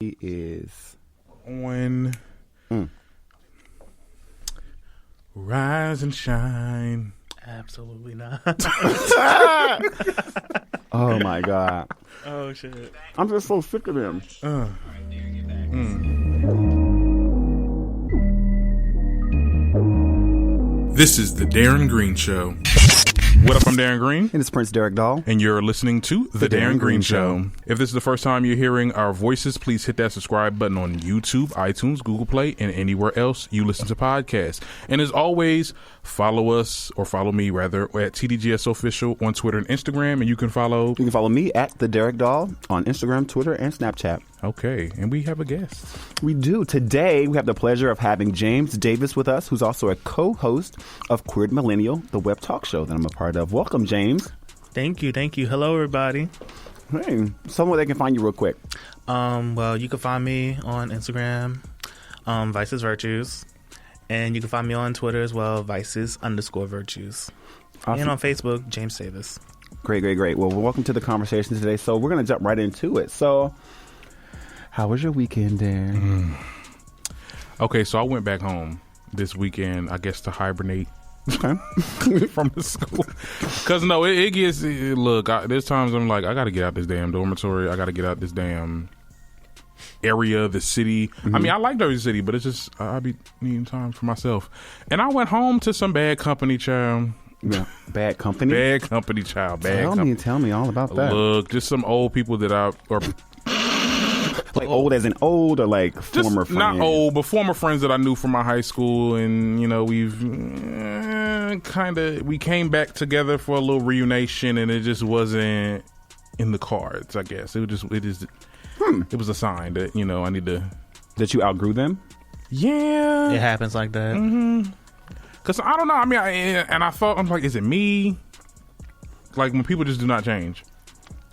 He is on Rise and Shine. Absolutely not. Oh my God. Oh shit. I'm just so sick of him. This is the Darren Green Show. What up, I'm Darren Green. And it's Prince Derek Dahl. And you're listening to The Darren Green Show. If this is the first time you're hearing our voices, please hit that subscribe button on YouTube, iTunes, Google Play, and anywhere else you listen to podcasts. And as always, follow us, or follow me rather, at TDGS Official on Twitter and Instagram. And you can follow me at The Derek Dahl on Instagram, Twitter, and Snapchat. Okay, and we have a guest. We do. Today, we have the pleasure of having James Davis with us, who's also a co-host of Queered Millennial, the web talk show that I'm a part of. Welcome, James. Thank you. Hello, everybody. Hey, somewhere they can find you real quick. Well, you can find me on Instagram, Vices Virtues, and you can find me on Twitter as well, Vices_Virtues, Awesome. and on Facebook, James Davis. Great. Well, welcome to the conversation today. So we're going to jump right into it. So, how was your weekend, Darren? Okay, so I went back home this weekend, I guess, to hibernate. Okay. From the school. Because, no, it gets... Look, there's times I'm like, I got to get out this damn dormitory. I got to get out this damn area, the city. Mm-hmm. I mean, I like the city, but it's just, I be needing time for myself. And I went home to some bad company, child. Yeah. Bad company? Bad company, child. Tell me all about that. Look, just some old people that like old as in old, or like former friends? Not old, but former friends that I knew from my high school. And, you know, we've we came back together for a little reunion, and it just wasn't in the cards, I guess. It was a sign that, you know, I need to... That you outgrew them? Yeah. It happens like that. Mm-hmm. Because I don't know. I mean, I thought, I'm like, is it me? Like, when people just do not change.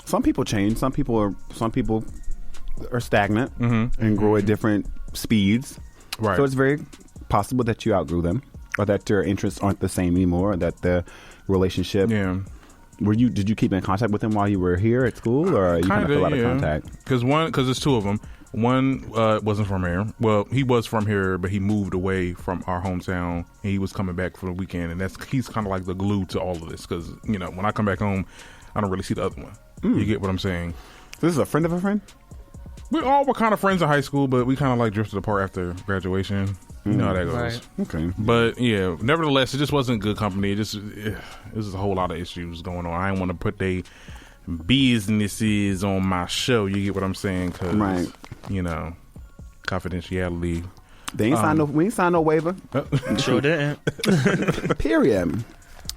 Some people change. Some people are stagnant and grow at different speeds. Right. So it's very possible that you outgrew them, or that your interests aren't the same anymore, or that the relationship. Yeah. Did you keep in contact with them while you were here at school, or you kind of fell out of contact? Because there's two of them. One wasn't from here. Well, he was from here, but he moved away from our hometown, and he was coming back for the weekend, and he's kind of like the glue to all of this. Because, you know, when I come back home, I don't really see the other one. You get what I'm saying? So this is a friend of a friend? We all were kind of friends in high school, but we kind of like drifted apart after graduation. You know how that goes. Right. Okay. But yeah, nevertheless, it just wasn't good company. It was a whole lot of issues going on. I didn't want to put their businesses on my show. You get what I'm saying? Because, you know, confidentiality. They ain't we ain't signed no waiver. Sure didn't. Period.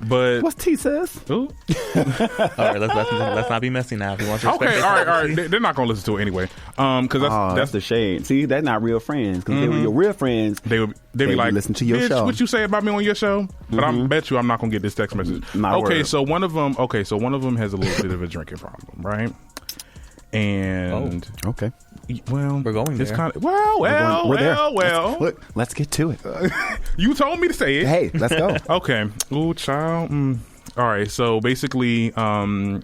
But what's T says? All right, let's not be messy now. If you want to okay, all right. They're not gonna listen to it anyway. Because that's the shade. See, that's not real friends. Because if they were your real friends, they be like, listen to your show. What you say about me on your show? But I bet you I'm not gonna get this text message. So one of them has a little bit of a drinking problem, right? And okay. Well, we're going there. It's kind of, we're there. Look, let's get to it. You told me to say it. Hey, let's go. Okay. Ooh, child. All right. So basically, when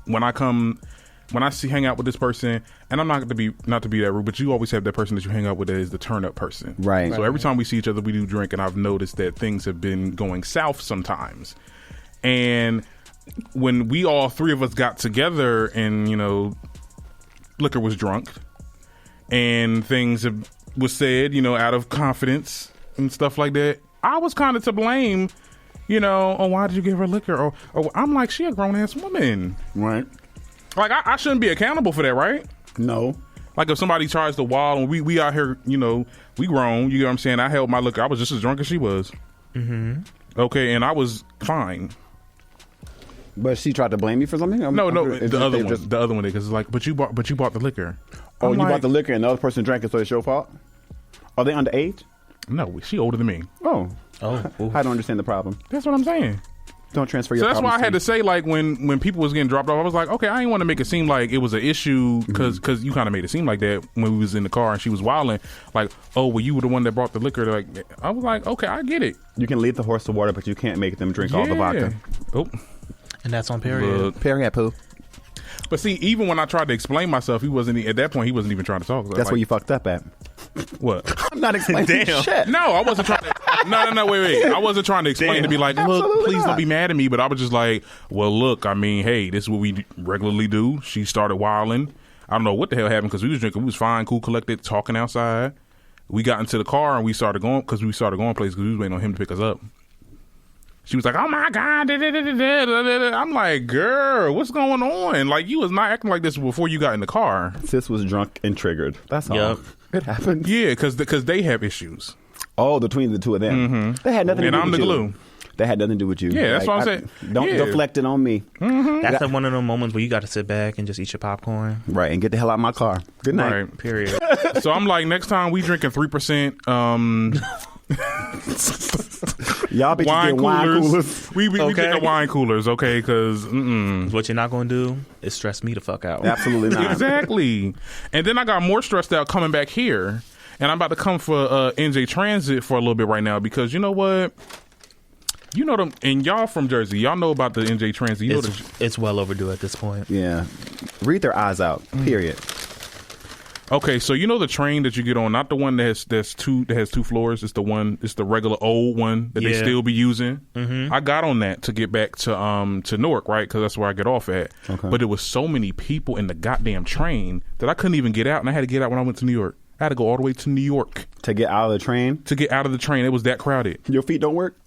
I hang out with this person, and I'm not to be that rude, but you always have that person that you hang out with that is the turn up person, right? So every time we see each other, we do drink, and I've noticed that things have been going south sometimes, and when we all three of us got together, and, you know, liquor was drunk and things was said, you know, out of confidence and stuff like that, I was kind of to blame, you know. Oh, why did you give her liquor? Or I'm like, she a grown ass woman, right? Like, I shouldn't be accountable for that, right? No. Like, if somebody tries to wild and we out here, you know, we grown, you know what I'm saying? I held my liquor. I was just as drunk as she was. Mm-hmm. Okay, and I was fine. But she tried to blame you for something? No, the other one, because it's like, but you bought the liquor. Oh, you bought the liquor and the other person drank it, so it's your fault? Are they underage? No, she older than me. Oh. I don't understand the problem. That's what I'm saying. Don't transfer your problems. So that's why I had to say, like, when people was getting dropped off, I was like, okay, I didn't want to make it seem like it was an issue, because you kind of made it seem like that when we was in the car and she was wilding, like, oh, well, you were the one that brought the liquor. Like, I was like, okay, I get it. You can lead the horse to water, but you can't make them drink all the vodka. Oh. And that's on period. Period poo. But see, even when I tried to explain myself, he wasn't at that point. He wasn't even trying to talk. That's like, where you fucked up at. What? I'm not explaining shit. No, I wasn't trying to. No, wait. I wasn't trying to explain to be like, look, Absolutely please not. don't be mad at me. But I was just like, well, look, I mean, hey, this is what we regularly do. She started wilding. I don't know what the hell happened because we was drinking. We was fine, cool, collected, talking outside. We got into the car and we started going places because we was waiting on him to pick us up. She was like, oh my God. I'm like, girl, what's going on? Like, you was not acting like this before you got in the car. Sis was drunk and triggered. That's all. Yep. It happened. Yeah, because they have issues. Oh, between the two of them. They had nothing to do with you. And I'm the glue. That had nothing to do with you. Yeah, that's what I'm saying. Don't deflect it on me. That's like one of those moments where you got to sit back and just eat your popcorn. Right, and get the hell out of my car. Good night. Right. Period. So I'm like, next time we drinking 3%. Y'all bitches Wine get wine coolers. coolers. We Okay. drinking wine coolers, okay? Because What you're not going to do is stress me the fuck out. Absolutely not. exactly. And then I got more stressed out coming back here, and I'm about to come for NJ Transit for a little bit right now because you know what? You know them, and y'all from Jersey, y'all know about the NJ Transit. You know It's well overdue at this point. Yeah. Read their eyes out. Period. Okay, so you know the train that you get on, not the one that has two floors. It's the regular old one that they still be using. Mm-hmm. I got on that to get back to Newark, right? Because that's where I get off at. Okay. But there was so many people in the goddamn train that I couldn't even get out, and I had to get out when I went to New York. I had to go all the way to New York To get out of the train? to get out of the train. It was that crowded. Your feet don't work?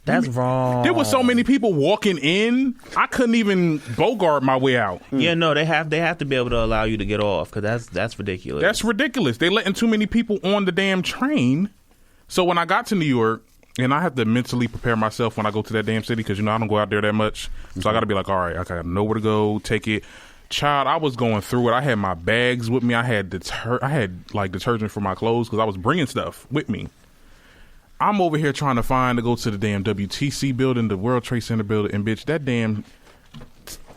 That's wrong. There was so many people walking in, I couldn't even bogart my way out. Yeah, no, they have to be able to allow you to get off because that's ridiculous. That's ridiculous. They letting too many people on the damn train. So when I got to New York, and I have to mentally prepare myself when I go to that damn city because, you know, I don't go out there that much. So I got to be like, all right, I got to know where to go, take it. Child, I was going through it. I had my bags with me. I had detergent for my clothes because I was bringing stuff with me. I'm over here trying to go to the damn WTC building, the World Trade Center building, and bitch, that damn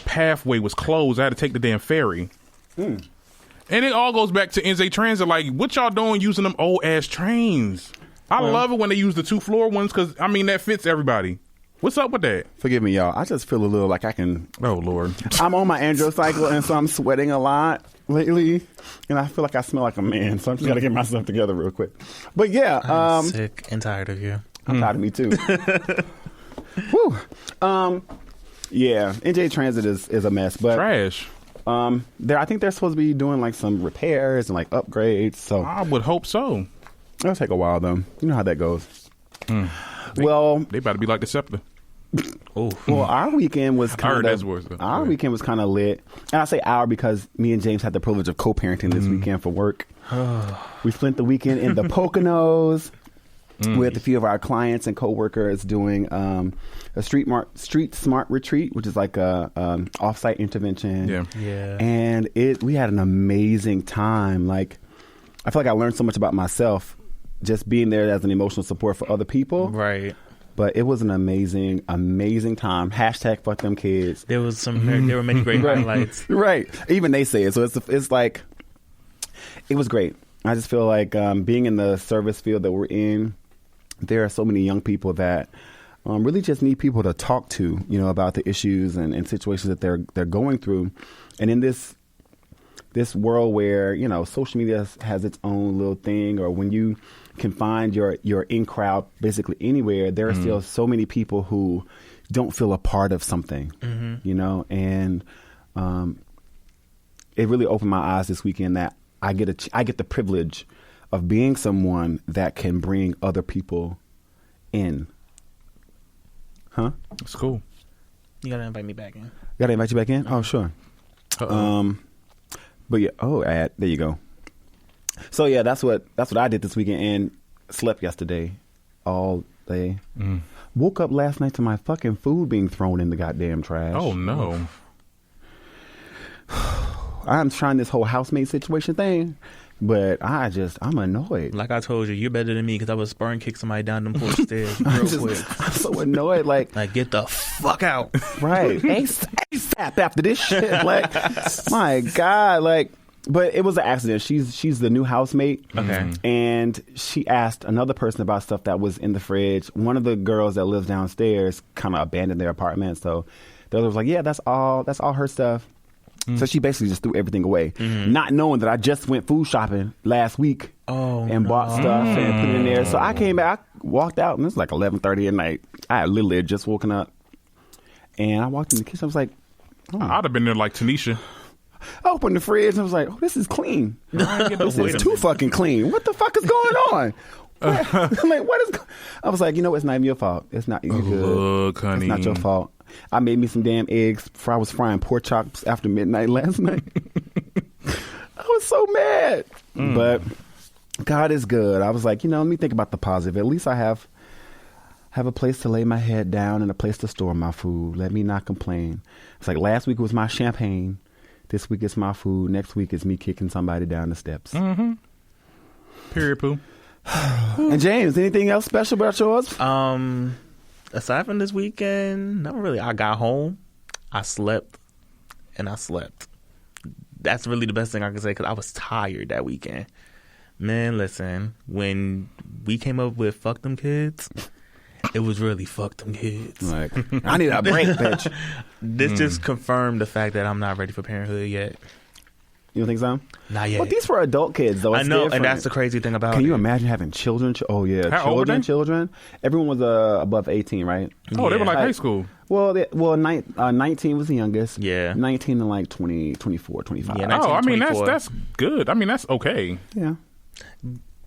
pathway was closed. I had to take the damn ferry. And it all goes back to NJ Transit. Like, what y'all doing using them old ass trains? I love it when they use the 2-floor ones because, I mean, that fits everybody. What's up with that? Forgive me, y'all. I just feel a little like I can... Oh, Lord. I'm on my andro cycle, and so I'm sweating a lot lately, and I feel like I smell like a man, so I just got to get myself together real quick. But yeah... I'm sick and tired of you. I'm tired of me, too. Whew. Yeah, NJ Transit is a mess, but... Trash. I think they're supposed to be doing like some repairs and like upgrades, so... I would hope so. It'll take a while, though. You know how that goes. They about to be like the Scepter. Oh, well, our weekend was kind of weekend was kind of lit, and I say our because me and James had the privilege of co-parenting this weekend for work. We spent the weekend in the Poconos with a few of our clients and coworkers doing a street smart retreat, which is like a offsite intervention. yeah. And we had an amazing time. Like, I feel like I learned so much about myself just being there as an emotional support for other people. Right. But it was an amazing, amazing time. Hashtag fuck them kids. There was there were many great highlights. Right. Even they say it. So it's like, it was great. I just feel like being in the service field that we're in, there are so many young people that really just need people to talk to, you know, about the issues and situations that they're going through. And in this world where, you know, social media has its own little thing, or when you can find your in crowd basically anywhere, there are still so many people who don't feel a part of something, you know, and it really opened my eyes this weekend that I get the privilege of being someone that can bring other people in. Huh? That's cool. You gotta invite me back in. Gotta invite you back in? Oh, sure. But yeah, there you go. So yeah, that's what I did this weekend, and slept yesterday all day. Woke up last night to my fucking food being thrown in the goddamn trash. Oh no. I'm trying this whole housemate situation thing, but I'm annoyed. Like I told you, you're better than me because I was spurring kick somebody down them porch stairs real quick. I'm so annoyed. Like get the fuck out. Right. ASAP after this shit. Like, my God. Like, but it was an accident. She's the new housemate. Okay. And she asked another person about stuff that was in the fridge. One of the girls that lives downstairs kind of abandoned their apartment. So the other was like, yeah, that's all her stuff. So she basically just threw everything away, not knowing that I just went food shopping last week and bought stuff and put it in there. So I came back, I walked out, and it's like 11:30 at night. I had literally just woken up, and I walked in the kitchen. I was like, I'd have been there like Tanisha. I opened the fridge and I was like, oh, this is clean. This is too fucking clean. What the fuck is going on? I'm like, what is? I was like, you know, it's not even your fault. It's not you good. Look, honey. It's not your fault. I made me some damn eggs before I was frying pork chops after midnight last night. I was so mad. But God is good. I was like, you know, let me think about the positive. At least I have a place to lay my head down and a place to store my food. Let me not complain. It's like last week was my champagne. This week it's my food. Next week it's me kicking somebody down the steps. Period, poo. And James, anything else special about yours? Aside from this weekend, not really. I got home, I slept, and I slept. That's really the best thing I can say because I was tired that weekend. Man, listen, when we came up with "fuck them kids," it was really "fuck them kids." Like, I need a break, bitch. This just confirmed the fact that I'm not ready for parenthood yet. You don't think so? Not yet. Well, these were adult kids, though. It's I know, different. and that's the crazy thing about it. Can you imagine having children? Oh, yeah. How old were they? Children. Everyone was above 18, right? Oh, they were like Yeah. high school. Well, 19 was the youngest. Yeah. 19 to like 20, 24, 25. Yeah, 19 Oh, I mean, 24. that's good. I mean, that's okay. Yeah.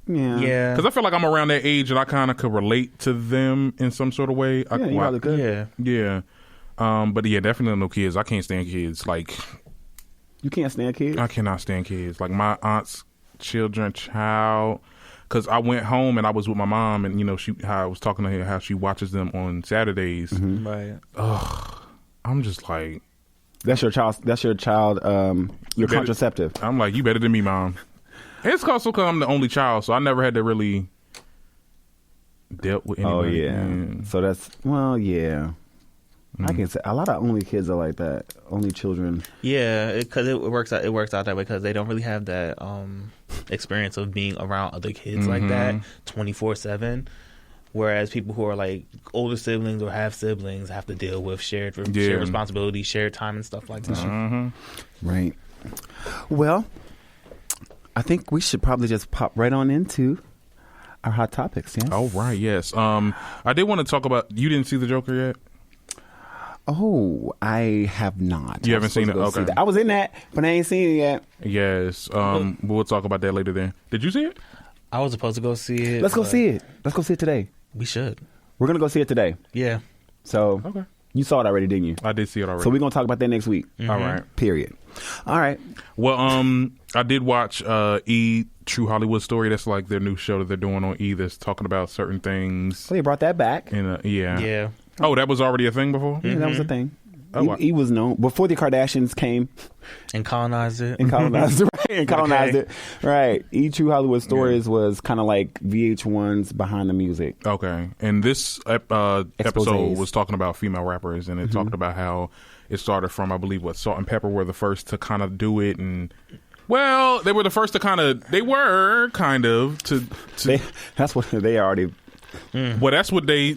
Yeah. Yeah. Because I feel like I'm around that age and I kind of could relate to them in some sort of way. Yeah, you probably could. Yeah. Yeah. But yeah, definitely no kids. I can't stand kids. Like, You can't stand kids? I cannot stand kids. Like my aunt's child. Because I went home and I was with my mom, and you know, how I was talking to her how she watches them on Saturdays. Right. I'm just like, That's your child. Your contraceptive. I'm like, you better than me, mom. It's also because I'm the only child, so I never had to really dealt with anybody. Oh yeah. So that's yeah. I can say a lot of only kids are like that. Only children. Yeah, because it works out. It works out that way because they don't really have that experience of being around other kids like that 24/7. Whereas people who are like older siblings or have siblings have to deal with shared responsibility, shared time, and stuff like that. Right. Well, I think we should probably just pop right on into our hot topics. Yes. Oh right, yes. I did want to talk about. You didn't see the Joker yet? Oh, I have not. You haven't seen it? Okay. I was in that, but I ain't seen it yet. Yes. We'll talk about that later then. Did you see it? I was supposed to go see it. Let's go see it. Let's go see it today. We should. We're going to go see it today. Yeah. So, Okay. You saw it already, didn't you? I did see it already. So we're going to talk about that next week. All right. Period. All right. Well, I did watch E! True Hollywood Story. That's like their new show that they're doing on E! That's talking about certain things. So they brought that back. And yeah. Yeah. Oh, that was already a thing before? Yeah, that was a thing. Oh, wow. He was known before the Kardashians came And colonized it. and colonized it. Right, and colonized it. Right. E! True Hollywood Stories was kind of like VH1's Behind the Music. Okay. And this episode was talking about female rappers, and it talked about how it started from, I believe, Salt and Pepper were the first to kind of do it, and well, they were the first to That's what they already. Well, that's where they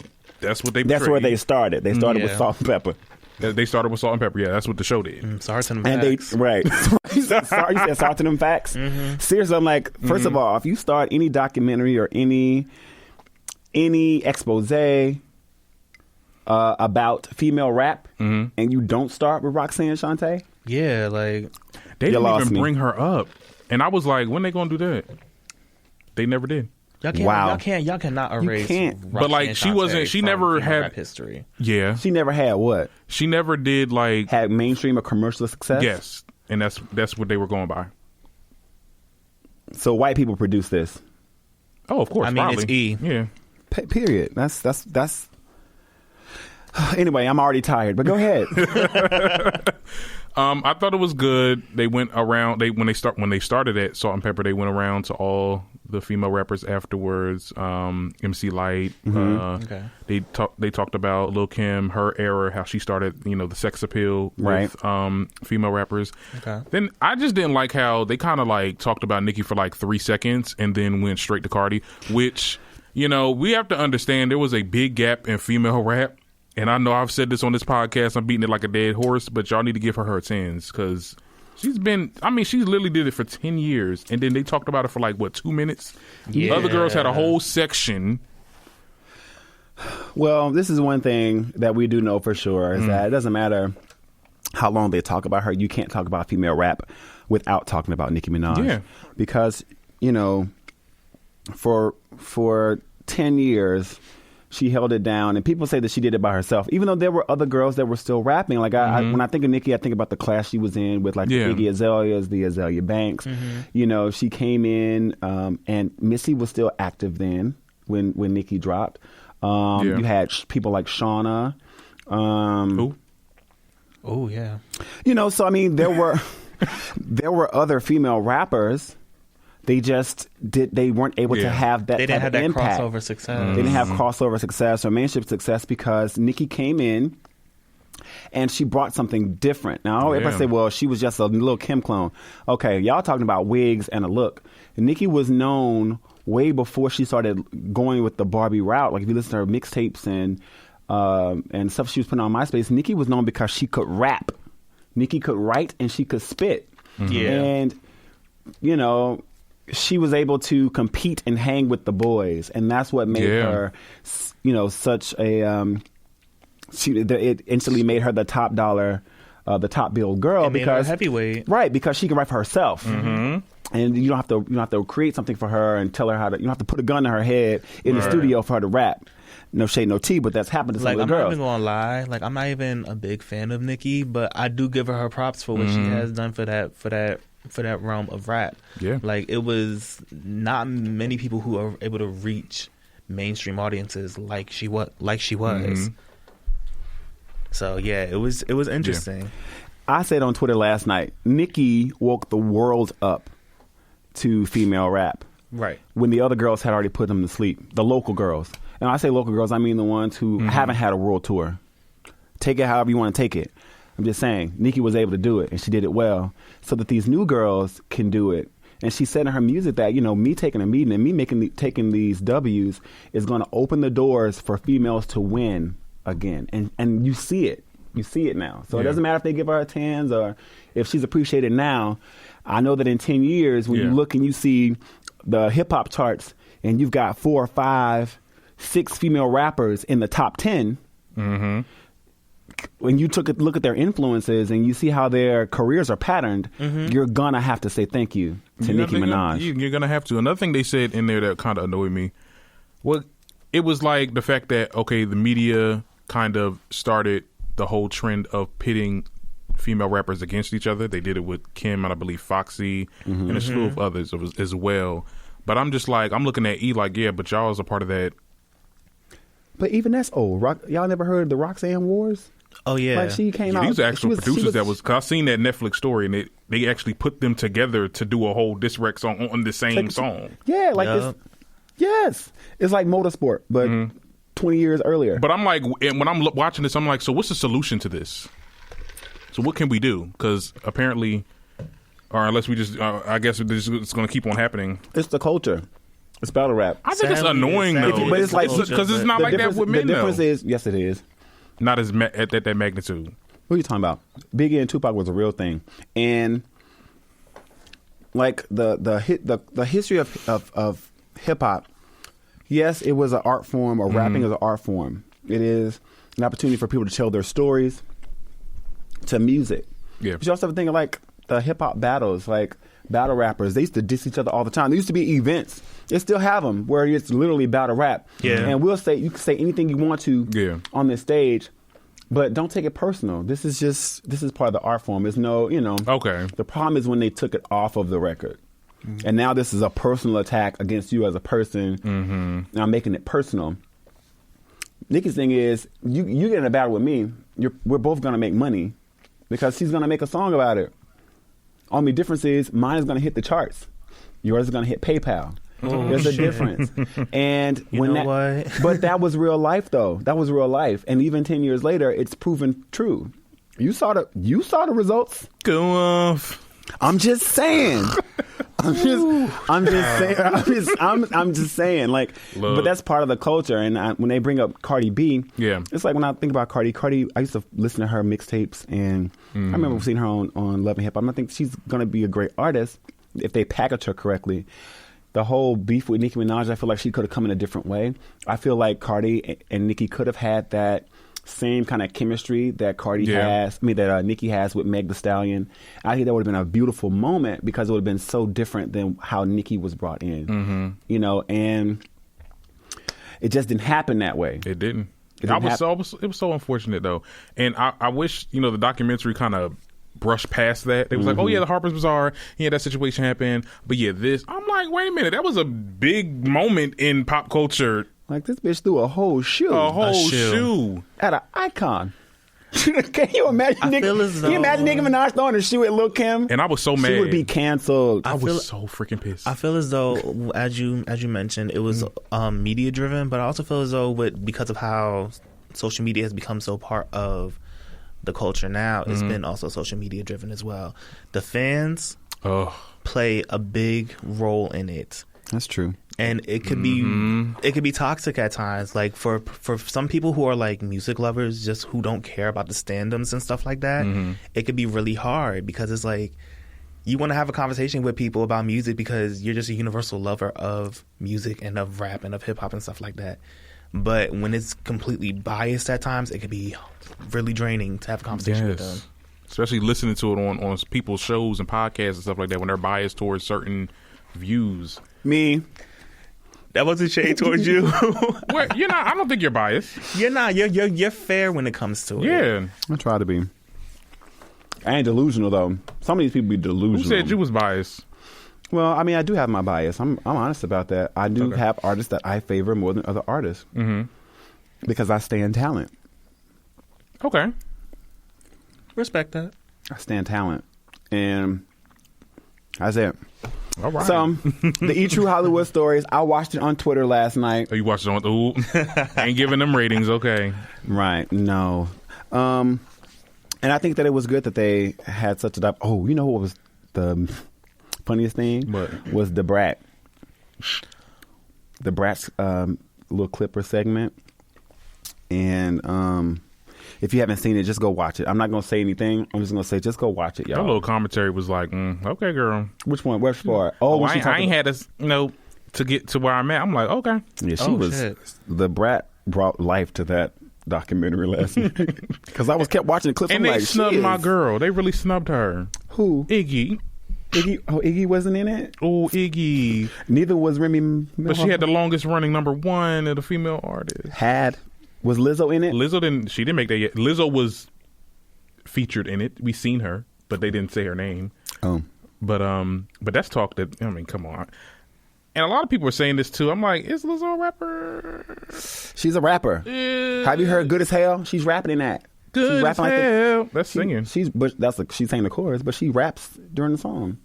started. They started with Salt and Pepper. They started with Salt and Pepper. Yeah, that's what the show did. Sorry to them And facts. you said sorry to them facts. Seriously, I'm like, first of all, if you start any documentary or any expose about female rap, and you don't start with Roxanne Shante, Yeah, like They didn't lost even me. bring her up, and I was like, when they gonna do that? They never did. y'all can't. Wow. Y'all cannot erase. can't. But, like, she wasn't- she never had- rap history. Yeah, she never had what she never did like had mainstream or commercial success. yes, and that's what they were going by. So white people produce this. Oh, of course. I mean, probably. it's E. Yeah. Period. That's. Anyway, I'm already tired, but go ahead. I thought it was good. They went around. When they started at Salt and Pepper, they went around to all the female rappers afterwards. MC Lyte. Okay. They talked about Lil' Kim, her era, how she started. The sex appeal with female rappers. Okay. Then I just didn't like how they kind of like talked about Nicki for like 3 seconds and then went straight to Cardi, which we have to understand there was a big gap in female rap. And I know I've said this on this podcast. I'm beating it like a dead horse, but y'all need to give her 10s because She's literally did it for 10 years, and then they talked about it for 2 minutes. Yeah. Other girls had a whole section. Well, this is one thing that we do know for sure is that it doesn't matter how long they talk about her. You can't talk about female rap without talking about Nicki Minaj. Yeah. Because, for 10 years, she held it down, and people say that she did it by herself, even though there were other girls that were still rapping. When I think of Nicki, I think about the class she was in with the Iggy Azaleas, the Azalea Banks. She came in, and Missy was still active then when Nicki dropped. You had people like Shauna. Oh yeah. So I mean, there were other female rappers. They just they weren't able to have that. They didn't have that impact. Crossover success. They didn't have crossover success or mainstream success because Nicki came in and she brought something different. Now everybody say, well, she was just a little Kim clone. Okay, y'all talking about wigs and a look. Nicki was known way before she started going with the Barbie route. Like if you listen to her mixtapes and stuff she was putting on MySpace, Nicki was known because she could rap. Nicki could write and she could spit. Yeah. And she was able to compete and hang with the boys, and that's what made her, such a. It instantly made her the top dollar, the top billed girl because heavyweight, right? Because she can write for herself, and you don't have to create something for her and tell her how to. You don't have to put a gun to her head in the studio for her to rap. No shade, no tea, but that's happened to some of the girls. I'm not even gonna lie. I'm not even a big fan of Nicki, but I do give her props for what she has done for that realm of rap. Yeah. It was not many people who are able to reach mainstream audiences like she was. So yeah, it was interesting. Yeah. I said on Twitter last night, Nicki woke the world up to female rap. Right. When the other girls had already put them to sleep. The local girls. And when I say local girls, I mean the ones who haven't had a world tour. Take it however you want to take it. I'm just saying, Nicki was able to do it, and she did it well, so that these new girls can do it. And she said in her music that, me taking a meeting and me taking these W's is going to open the doors for females to win again. And you see it. You see it now. So it doesn't matter if they give her a tens or if she's appreciated now. I know that in 10 years, when you look and you see the hip-hop charts and you've got 4, 5, 6 female rappers in the top 10, when you took a look at their influences and you see how their careers are patterned, you're going to have to say thank you to Nicki Minaj. You're going to have to. Another thing they said in there that kind of annoyed me, it was like the fact that, the media kind of started the whole trend of pitting female rappers against each other. They did it with Kim and I believe Foxy and a slew of others as well. But I'm just I'm looking at E but y'all is a part of that. But even that's old. Y'all never heard of the Roxanne Wars? Oh yeah, she came out. These are actual producers cause I seen that Netflix story and they actually put them together to do a whole diss rec song on the same song. Yeah, it's like Motorsport, but 20 years earlier. But I'm and when I'm watching this, I'm so what's the solution to this? So what can we do? Because apparently, or unless we just, I guess it's going to keep on happening. It's the culture. It's battle rap. I think it's annoying though, but it's because it's not like that with men. The difference is, yes, it is. Not as at that magnitude. What are you talking about? Biggie and Tupac was a real thing, and the history of hip hop. Yes, it was an art form, or rapping is an art form. It is an opportunity for people to tell their stories to music. Yeah. But you also have to think of the hip hop battles, battle rappers. They used to diss each other all the time. There used to be events. They still have them where it's literally battle rap. Yeah. And you can say anything you want to on this stage, but don't take it personal. This is part of the art form. There's no, Okay. The problem is when they took it off of the record. And now this is a personal attack against you as a person. Now making it personal. Nicki's thing is, you get in a battle with me, we're both going to make money because she's going to make a song about it. Only difference is mine is going to hit the charts. Yours is going to hit PayPal. There's a difference. And but that was real life though. That was real life. And even 10 years later, it's proven true. You saw the results. Go off. I'm just saying. I'm just saying. Like, but that's part of the culture. And when they bring up Cardi B, it's like when I think about Cardi, I used to listen to her mixtapes, and I remember seeing her on Love and Hip Hop. I think she's going to be a great artist if they package her correctly. The whole beef with Nicki Minaj, I feel like she could have come in a different way. I feel like Cardi and Nicki could have had that same kind of chemistry that that Nicki has with Meg Thee Stallion. I think that would have been a beautiful moment because it would have been so different than how Nicki was brought in. You know, and it just didn't happen that way. It didn't. It was so unfortunate though, and I wish the documentary kind of brushed past that. It was like, oh yeah, the Harper's Bazaar, that situation happened, but this. I'm like, wait a minute, that was a big moment in pop culture. Like, this bitch threw a whole shoe. A shoe. At an icon. Can you imagine Nicki Minaj throwing a shoe at Lil' Kim? And I was so mad. She would be canceled. I was so freaking pissed. I feel as though, as you mentioned, it was media driven, but I also feel as though because of how social media has become so part of the culture now, it's been also social media driven as well. The fans play a big role in it. That's true. And it could be toxic at times. Like for some people who are like music lovers, just who don't care about the standums and stuff like that, it could be really hard because it's like you want to have a conversation with people about music because you're just a universal lover of music and of rap and of hip hop and stuff like that. But when it's completely biased at times, it could be really draining to have a conversation with them. Especially listening to it on people's shows and podcasts and stuff like that when they're biased towards certain views. Me. That wasn't shade towards you. Well, you're not. I don't think you're biased. You're not. You're fair when it comes to it. Yeah. I try to be. I ain't delusional though. Some of these people be delusional. Who said you was biased? Well, I mean, I do have my bias. I'm honest about that. I do have artists that I favor more than other artists because I stand talent. Okay. Respect that. I stand talent, and that's it. All right. So, the E! True Hollywood Stories, I watched it on Twitter last night. Oh, you watched it on ain't giving them ratings, okay. Right, no. And I think that it was good that they had such a... Oh, you know what was the funniest thing? What? Was the Brat. The Brat's little clipper segment. And... if you haven't seen it, just go watch it. I'm not going to say anything. I'm just going to say, just go watch it, y'all. That little commentary was like, okay, girl. Which one? Which part? I ain't had us, to get to where I'm at. I'm like, okay. Yeah, shit. The Brat brought life to that documentary last night. Because I kept watching the clips. And they snubbed my girl. They really snubbed her. Who? Iggy. Oh, Iggy wasn't in it? Oh, Iggy. Neither was Remy. But she had the longest running #1 of the female artist. Was Lizzo in it? She didn't make that yet. Lizzo was featured in it. We seen her, but they didn't say her name. Oh. But that's talk that, come on. And a lot of people are saying this too. I'm like, is Lizzo a rapper? She's a rapper. Have you heard Good as Hell? She's rapping in that. Good as hell. That's singing. She's saying the chorus, but she raps during the song.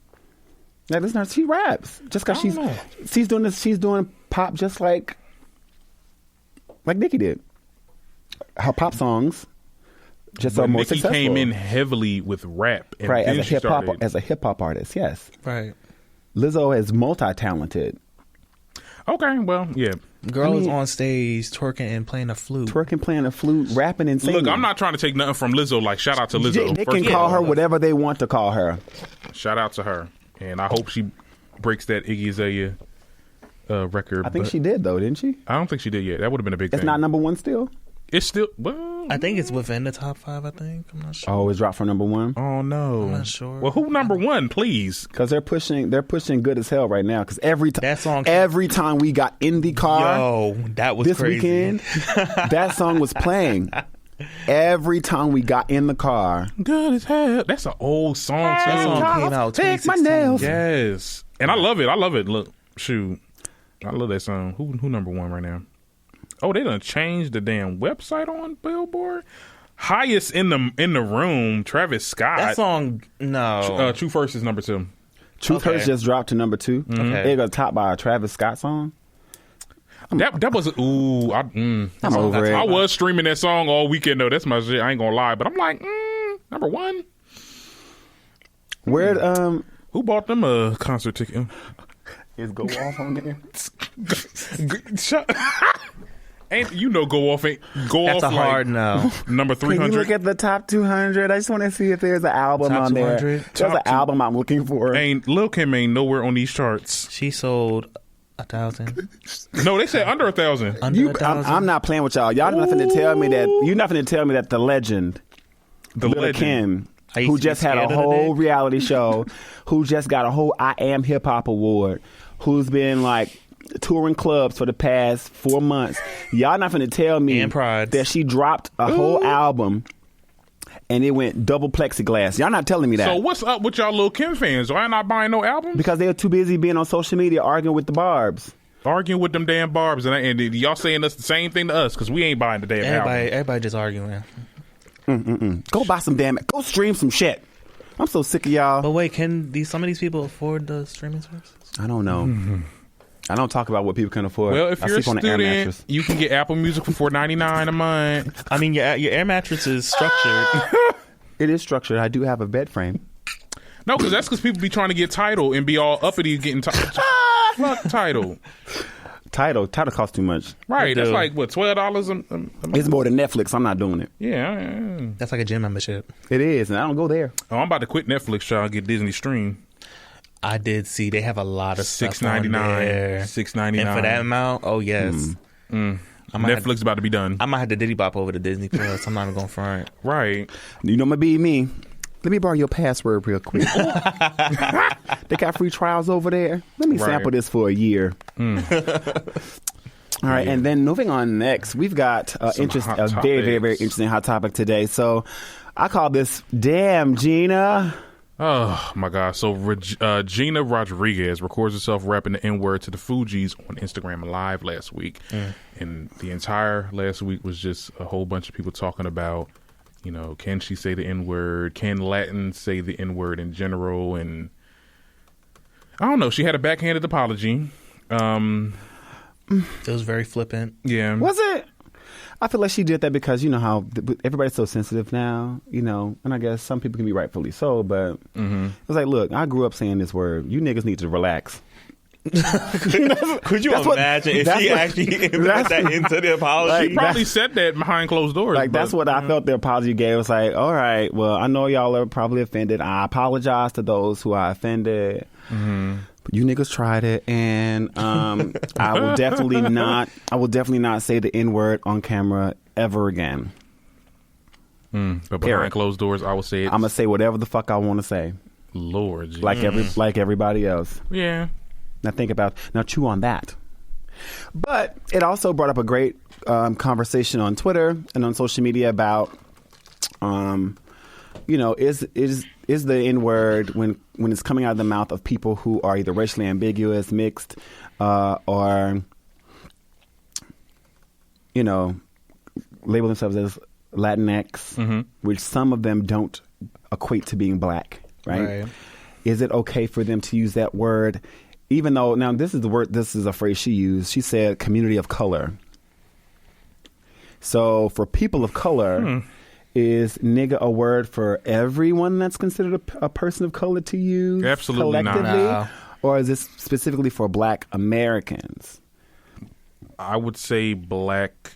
Now, listen, she raps. Just because she's doing this, she's doing pop just like Nicki did. Her pop songs just are more Nicki successful. Came in heavily with rap, and right? Then As a hip hop artist, yes. Right. Lizzo is multi-talented. Okay, well, yeah. Girl is on stage twerking and playing a flute. Rapping and singing. Look, I'm not trying to take nothing from Lizzo. Like, shout out to Lizzo. They can call her whatever they want to call her. Shout out to her, and I hope she breaks that Iggy Azalea record. I think she did though, didn't she? I don't think she did yet. That would have been a big thing. It's not #1 still. It's still. Well, I think it's within the top 5. I think. I'm not sure. Oh, it's dropped for #1. Oh no, I'm not sure. Well, who #1, please? Because they're pushing Good as Hell right now. Because every time we got in the car, that was this crazy. weekend, that song was playing. Every time we got in the car, Good as Hell. That's an old song too. That song came out 2016. My nails. Yes, and I love it. Look, shoot, I love that song. Who #1 right now? Oh, they done changed the damn website on Billboard. Highest in the room, Travis Scott. That song, no. True First is #2. Truth Hurts just dropped to #2. Okay. It got topped by a Travis Scott song. That was I'm over it. I was streaming that song all weekend though. That's my shit. I ain't gonna lie, but I'm like #1. Where Who bought them a concert ticket? is Go Off on there? Ain't Go Off ain't Go That's Off a hard no. number Can you 300. look at the top 200? I just want to see if there's an album Top on there. 200? There's an album I'm looking for. Ain't Lil Kim ain't nowhere on these charts. She sold 1,000. No, they said under 1,000. Under 1,000. I'm not playing with y'all. Y'all nothing to tell me that you're nothing to tell me that the legend, Lil Kim, who just had a whole reality show, who just got a whole I Am Hip Hop award, who's been like touring clubs for the past 4 months. Y'all not finna tell me that she dropped a whole album and it went double plexiglass. Y'all not telling me that. So what's up with y'all Lil Kim fans? Why not buying no albums? Because they're too busy being on social media arguing with the Barbs. Arguing with them damn Barbs, and y'all saying us the same thing to us because we ain't buying the damn album. Everybody just arguing. Go buy some go stream some shit. I'm so sick of y'all. But wait, can some of these people afford the streaming services? I don't know. I don't talk about what people can afford. Well, if you're a student, you can get Apple Music for $4.99 a month. I mean, your air mattress is structured. It is structured. I do have a bed frame. No, because people be trying to get Tidal and be all uppity getting fuck Tidal. Tidal costs too much. Right, that's like what, $12 a month? It's more than Netflix. I'm not doing it. Yeah. That's like a gym membership. It is, and I don't go there. Oh, I'm about to quit Netflix, trying to get Disney Stream. I did see they have a lot of stuff on there. $6.99. And for that amount, oh yes. Netflix about to be done. I might have to Diddy Bop over to Disney Plus. I'm not even going front. Right. You know, my be me. Let me borrow your password real quick. They got free trials over there. Let me sample this for a year. All right, and then moving on next, we've got a very, very, very interesting hot topic today. So I call this Damn Gina. Oh, my God. So Gina Rodriguez records herself rapping the N-word to the Fugees on Instagram Live last week. And the entire last week was just a whole bunch of people talking about, can she say the N-word? Can Latins say the N-word in general? And I don't know. She had a backhanded apology. It was very flippant. Yeah. Was it? I feel like she did that because you know how everybody's so sensitive now, and I guess some people can be rightfully so, but it was like, look, I grew up saying this word. You niggas need to relax. Could you imagine if she actually put that into the apology? She probably said that behind closed doors. That's what I felt the apology gave. It was like, all right, well, I know y'all are probably offended. I apologize to those who I offended. But you niggas tried it, and I will definitely not say the N-word on camera ever again. But behind closed doors, I will say it. I'm gonna say whatever the fuck I want to say. Lord, geez. like everybody else. Yeah. Now chew on that. But it also brought up a great conversation on Twitter and on social media about, is the N-word when it's coming out of the mouth of people who are either racially ambiguous, mixed, or label themselves as Latinx, which some of them don't equate to being black, right? Is it okay for them to use that word? Even though, now this is a phrase she used. She said community of color. So for people of color, is nigga a word for everyone that's considered a person of color to use? Absolutely not. No. Or is this specifically for black Americans? I would say black.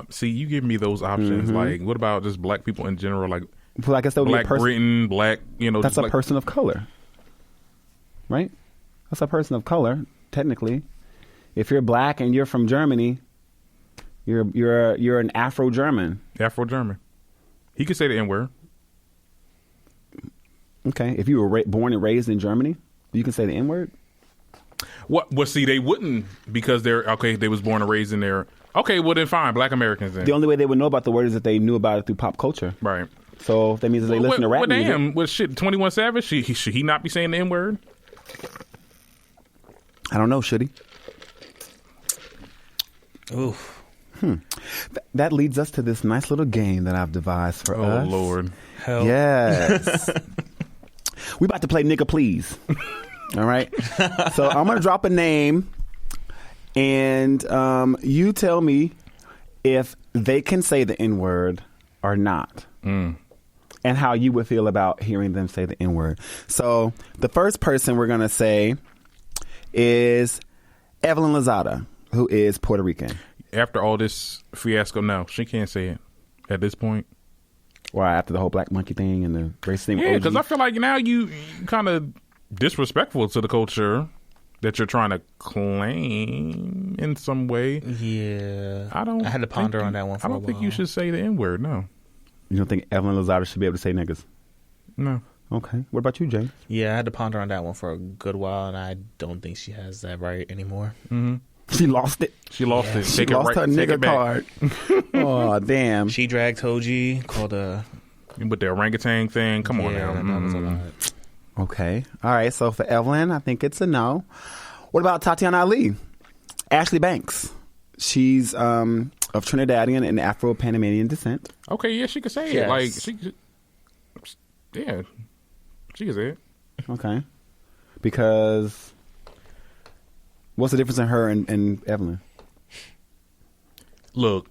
See, you give me those options. Like, what about just black people in general? Like, well, I guess that would black be a Britain, black, that's a person of color, right? That's a person of color, technically. If you're black and you're from Germany, you're an Afro-German. Afro-German. He could say the N-word. Okay. If you were born and raised in Germany, you can say the N-word? What? Well, see, they wouldn't because they was born and raised in there. Okay, well then fine, black Americans then. The only way they would know about the word is if they knew about it through pop culture. Right. So that means that they listen to rap music. Damn, what shit, 21 Savage, should he not be saying the N-word? I don't know, should he? Oof. That leads us to this nice little game that I've devised for us. Oh, Lord. Help. Yes. We about to play Nigga Please. All right? So I'm going to drop a name, and you tell me if they can say the N-word or not. and how you would feel about hearing them say the N-word. So the first person we're going to say is Evelyn Lozada, who is Puerto Rican. After all this fiasco, no, she can't say it at this point. Why? After the whole black monkey thing and the race thing? Yeah, because I feel like now you kind of disrespectful to the culture that you're trying to claim in some way. Yeah. I had to ponder on that one for a while. I don't think you should say the N-word, no. You don't think Evelyn Lozada should be able to say niggas? No. Okay. What about you, James? Yeah, I had to ponder on that one for a good while, and I don't think she has that right anymore. Mm-hmm. She lost it. She lost it. She lost her nigga card. Oh, damn. She dragged Toji, called a... With the orangutan thing. Come on now. That was a lot. Okay. All right. So for Evelyn, I think it's a no. What about Tatiana Ali? Ashley Banks. She's of Trinidadian and Afro-Panamanian descent. Okay, yeah, she could say Yes. it. Like, she could say it. Okay. Because what's the difference in her and Evelyn? Look,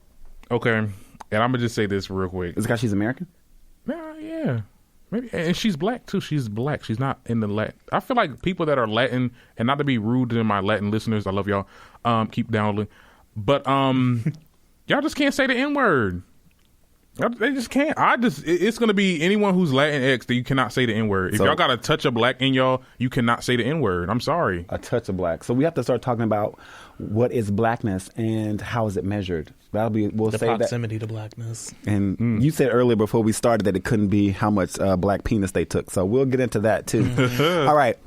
okay, and I'm going to just say this real quick. Is it because she's American? Yeah. Maybe, and she's black too. She's black. She's not in the Latin. I feel like people that are Latin, and not to be rude to my Latin listeners, I love y'all. Keep downloading, but y'all just can't say the N-word. They just can't. It's gonna be anyone who's Latinx that you cannot say the N-word. If y'all got a touch of black in y'all, you cannot say the N-word. I'm sorry. A touch of black. So we have to start talking about what is blackness and how is it measured. We'll the say proximity to blackness. And you said earlier before we started that it couldn't be how much black penis they took. So we'll get into that too. All right.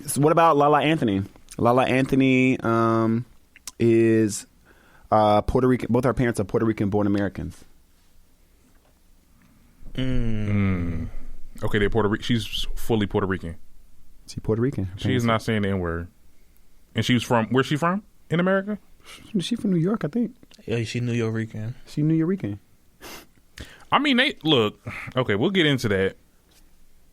So what about Lala Anthony? Lala Anthony is Puerto Rican. Both our parents are Puerto Rican born Americans. Okay, they're Puerto Rican. She's fully Puerto Rican. She's Puerto Rican. She is not saying the N-word. And she's from, where's she from in America? She's from New York, I think. Yeah, she's New Yorican. She's New Yorican. I mean, look, okay, we'll get into that.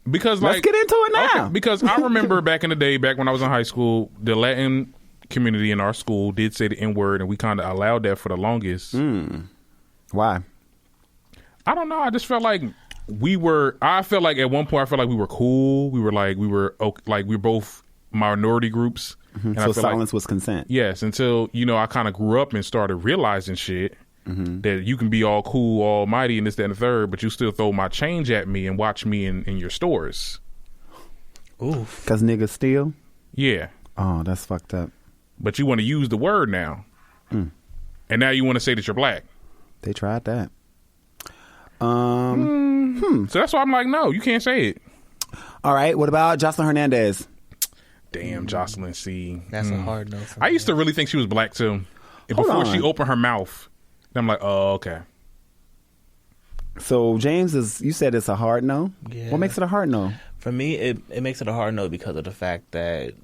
Because let's get into it now. Okay, because I remember back in the day, back when I was in high school, the Latin community in our school did say the N-word, and we kind of allowed that for the longest. Why? I don't know. I just felt like I felt like at one point, I felt like we were cool. We were both minority groups. Mm-hmm. So silence was consent. Yes, until, I kind of grew up and started realizing shit. Mm-hmm. That you can be all cool, almighty, and this, that, and the third, but you still throw my change at me and watch me in your stores. Oof. Because niggas steal? Yeah. Oh, that's fucked up. But you want to use the word now. And now you want to say that you're black. They tried that. So that's why I'm like, no, you can't say it. All right. What about Joseline Hernandez? Damn, Joseline C. That's a hard no for me. I used to really think she was black too. And before she opened her mouth, I'm like, oh, okay. So James, you said it's a hard no? Yeah. What makes it a hard no? For me, it makes it a hard no because of the fact that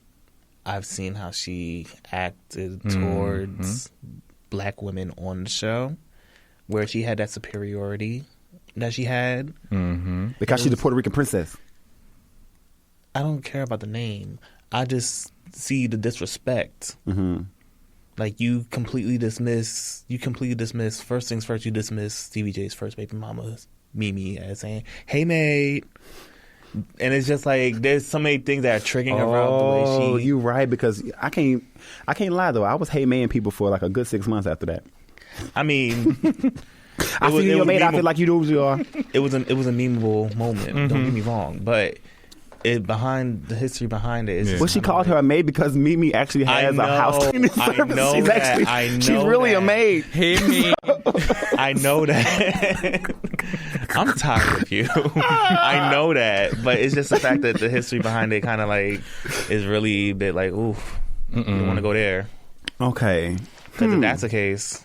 I've seen how she acted towards black women on the show, where she had that superiority that she had. Mm-hmm. Because she's a Puerto Rican princess. I don't care about the name. I just see the disrespect. Mm-hmm. Like, you completely dismiss, first things first, you dismiss Stevie J's first baby mama, Mimi, as saying, hey, mate. And it's just like, there's so many things that are triggering her around the way she... Oh, you're right, because I can't lie, though. I was hey man people for like a good 6 months after that. I mean... I see your mate, I feel like you know who you are. It was a memeable moment, don't get me wrong, but... the history behind it is. Well, she called her a maid because Mimi actually has a house cleaning service. She's really a maid. Hey, me. I know that. I'm tired of you. I know that, but it's just the fact that the history behind it kind of like is really a bit like, oof, you don't want to go there. Okay, because if that's the case,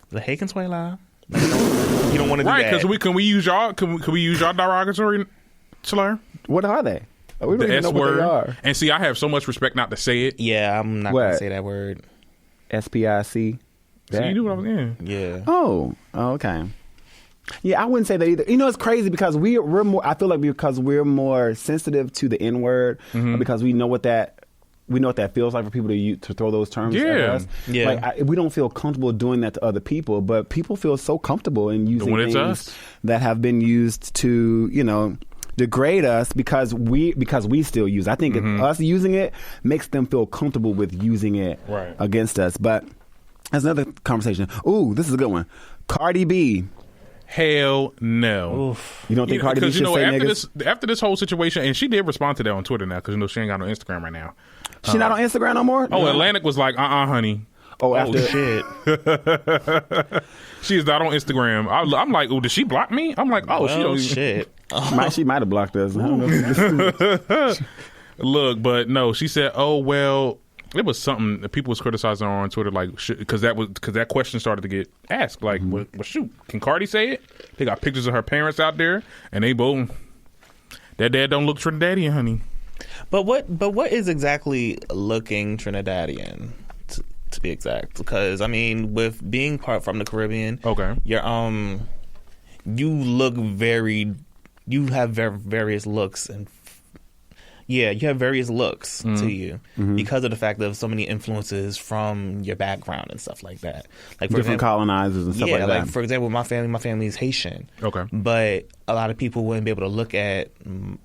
the hey Consuela, you don't want to do that. Right? Because can we use y'all derogatory slur? What are they? We don't even know what they are. And see, I have so much respect not to say it. Yeah, I'm not going to say that word. SPIC. So you knew what I was in. Yeah. Oh, okay. Yeah, I wouldn't say that either. You know, it's crazy because we're more. I feel like because we're more sensitive to the N word, because we know what that we know what that feels like for people to throw those terms at us. Yeah. Like, we don't feel comfortable doing that to other people, but people feel so comfortable in using things that have been used to, you know, degrade us because we still use it. I think us using it makes them feel comfortable with using it against us. But that's another conversation. Ooh, this is a good one. Cardi B. Hell no. Oof. You don't think Cardi B should say niggas? After this whole situation, and she did respond to that on Twitter now because, you know, she ain't got no Instagram right now. She not on Instagram no more? Oh, Atlantic was like, honey. Oh, after shit. She is not on Instagram. I'm like, oh, did she block me? I'm like, oh, she don't. Shit. She might have blocked us. I don't know. Look, but no, she said, oh, well, it was something that people was criticizing her on Twitter, like, because that question started to get asked. Like, well, shoot, can Cardi say it? They got pictures of her parents out there, and they both, that dad don't look Trinidadian, honey. But what is exactly looking Trinidadian, to be exact? Because, I mean, with being part from the Caribbean, you're you have various looks and you have various looks to you because of the fact of so many influences from your background and stuff like that. Like, for different example, colonizers and stuff like that. Yeah, like, for example, my family is Haitian. Okay. But a lot of people wouldn't be able to look at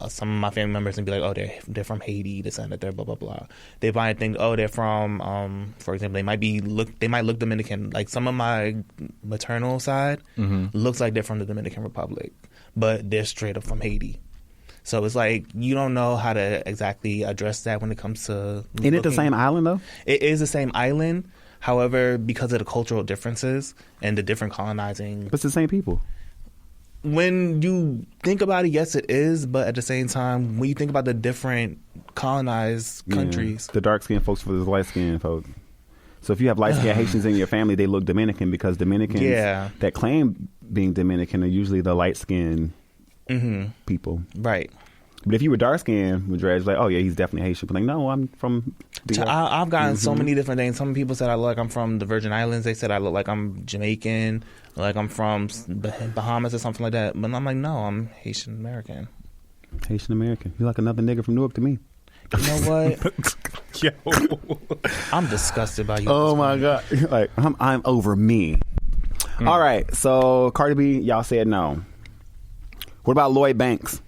some of my family members and be like, oh, they're from Haiti, this and that, they're blah, blah, blah. They might think, oh, they're from, for example, they might look Dominican. Like, some of my maternal side looks like they're from the Dominican Republic, but they're straight up from Haiti. So it's like you don't know how to exactly address that when it comes to. Isn't it the same island though? It is the same island. However, because of the cultural differences and the different colonizing, but it's the same people. When you think about it, yes, it is. But at the same time, when you think about the different colonized countries, the dark skinned folks versus light skinned folks. So if you have light skinned Haitians in your family, they look Dominican because Dominicans that claim being Dominican are usually the light skinned people, right? But if you were dark skinned with dreads, like, oh yeah, he's definitely Haitian. But like, no, I'm from. I've gotten so many different things. Some people said I look like I'm from the Virgin Islands. They said I look like I'm Jamaican, like I'm from Bahamas or something like that. But I'm like, no, I'm Haitian American. Haitian American. You're like another nigga from Newark to me. You know what? Yo, I'm disgusted by you. Oh my god! Like I'm over me. All right, so Cardi B, y'all said no. What about Lloyd Banks?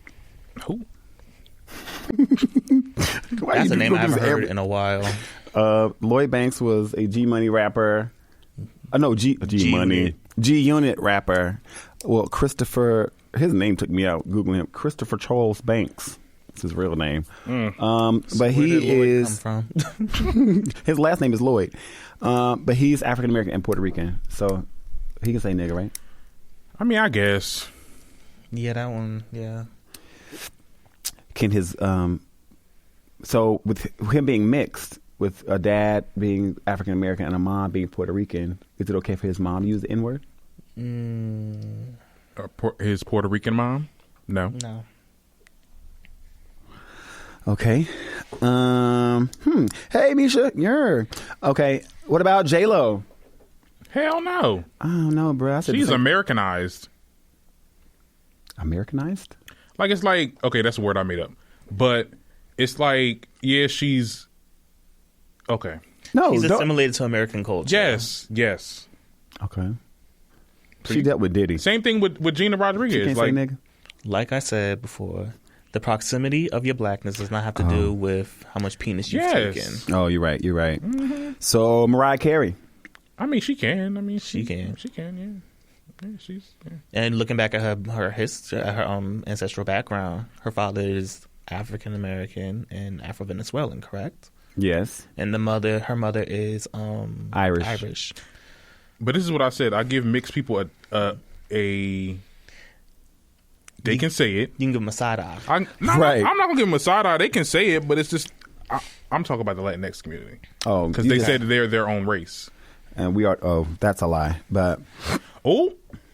Who? That's a name I haven't heard in a while. Lloyd Banks was a G Money rapper. G Unit rapper. Well, Christopher, his name took me out Googling him. Christopher Charles Banks. That's his real name. But he is. Come from? His last name is Lloyd. But he's African American and Puerto Rican, so he can say nigga, right? I mean, I guess. Yeah, that one. Yeah. Can his so with him being mixed, with a dad being African American and a mom being Puerto Rican, is it okay for his mom to use the N-word? His Puerto Rican mom? No. Okay. Hey, Misha, you're okay. What about J-Lo? Hell no. I don't know, bro. She's Americanized. Americanized? Like, it's like, okay, that's a word I made up. But it's like, yeah, she's okay. No, she's assimilated to American culture. Yes. Okay. She dealt with Diddy. Same thing with Gina Rodriguez. She can't say nigga. Like I said before, the proximity of your blackness does not have to do with how much penis you've taken. Oh, you're right. Mm-hmm. So Mariah Carey. I mean, she can. She can. Yeah. Yeah, and looking back at her history, her ancestral background, her father is African American and Afro Venezuelan, correct? Yes. And her mother is Irish. But this is what I said. I give mixed people a they can say it. You can give them a side eye. I'm not gonna give them a side eye. They can say it, but it's just I'm talking about the Latinx community. Oh, because they said they're their own race, and we are. Oh, that's a lie. But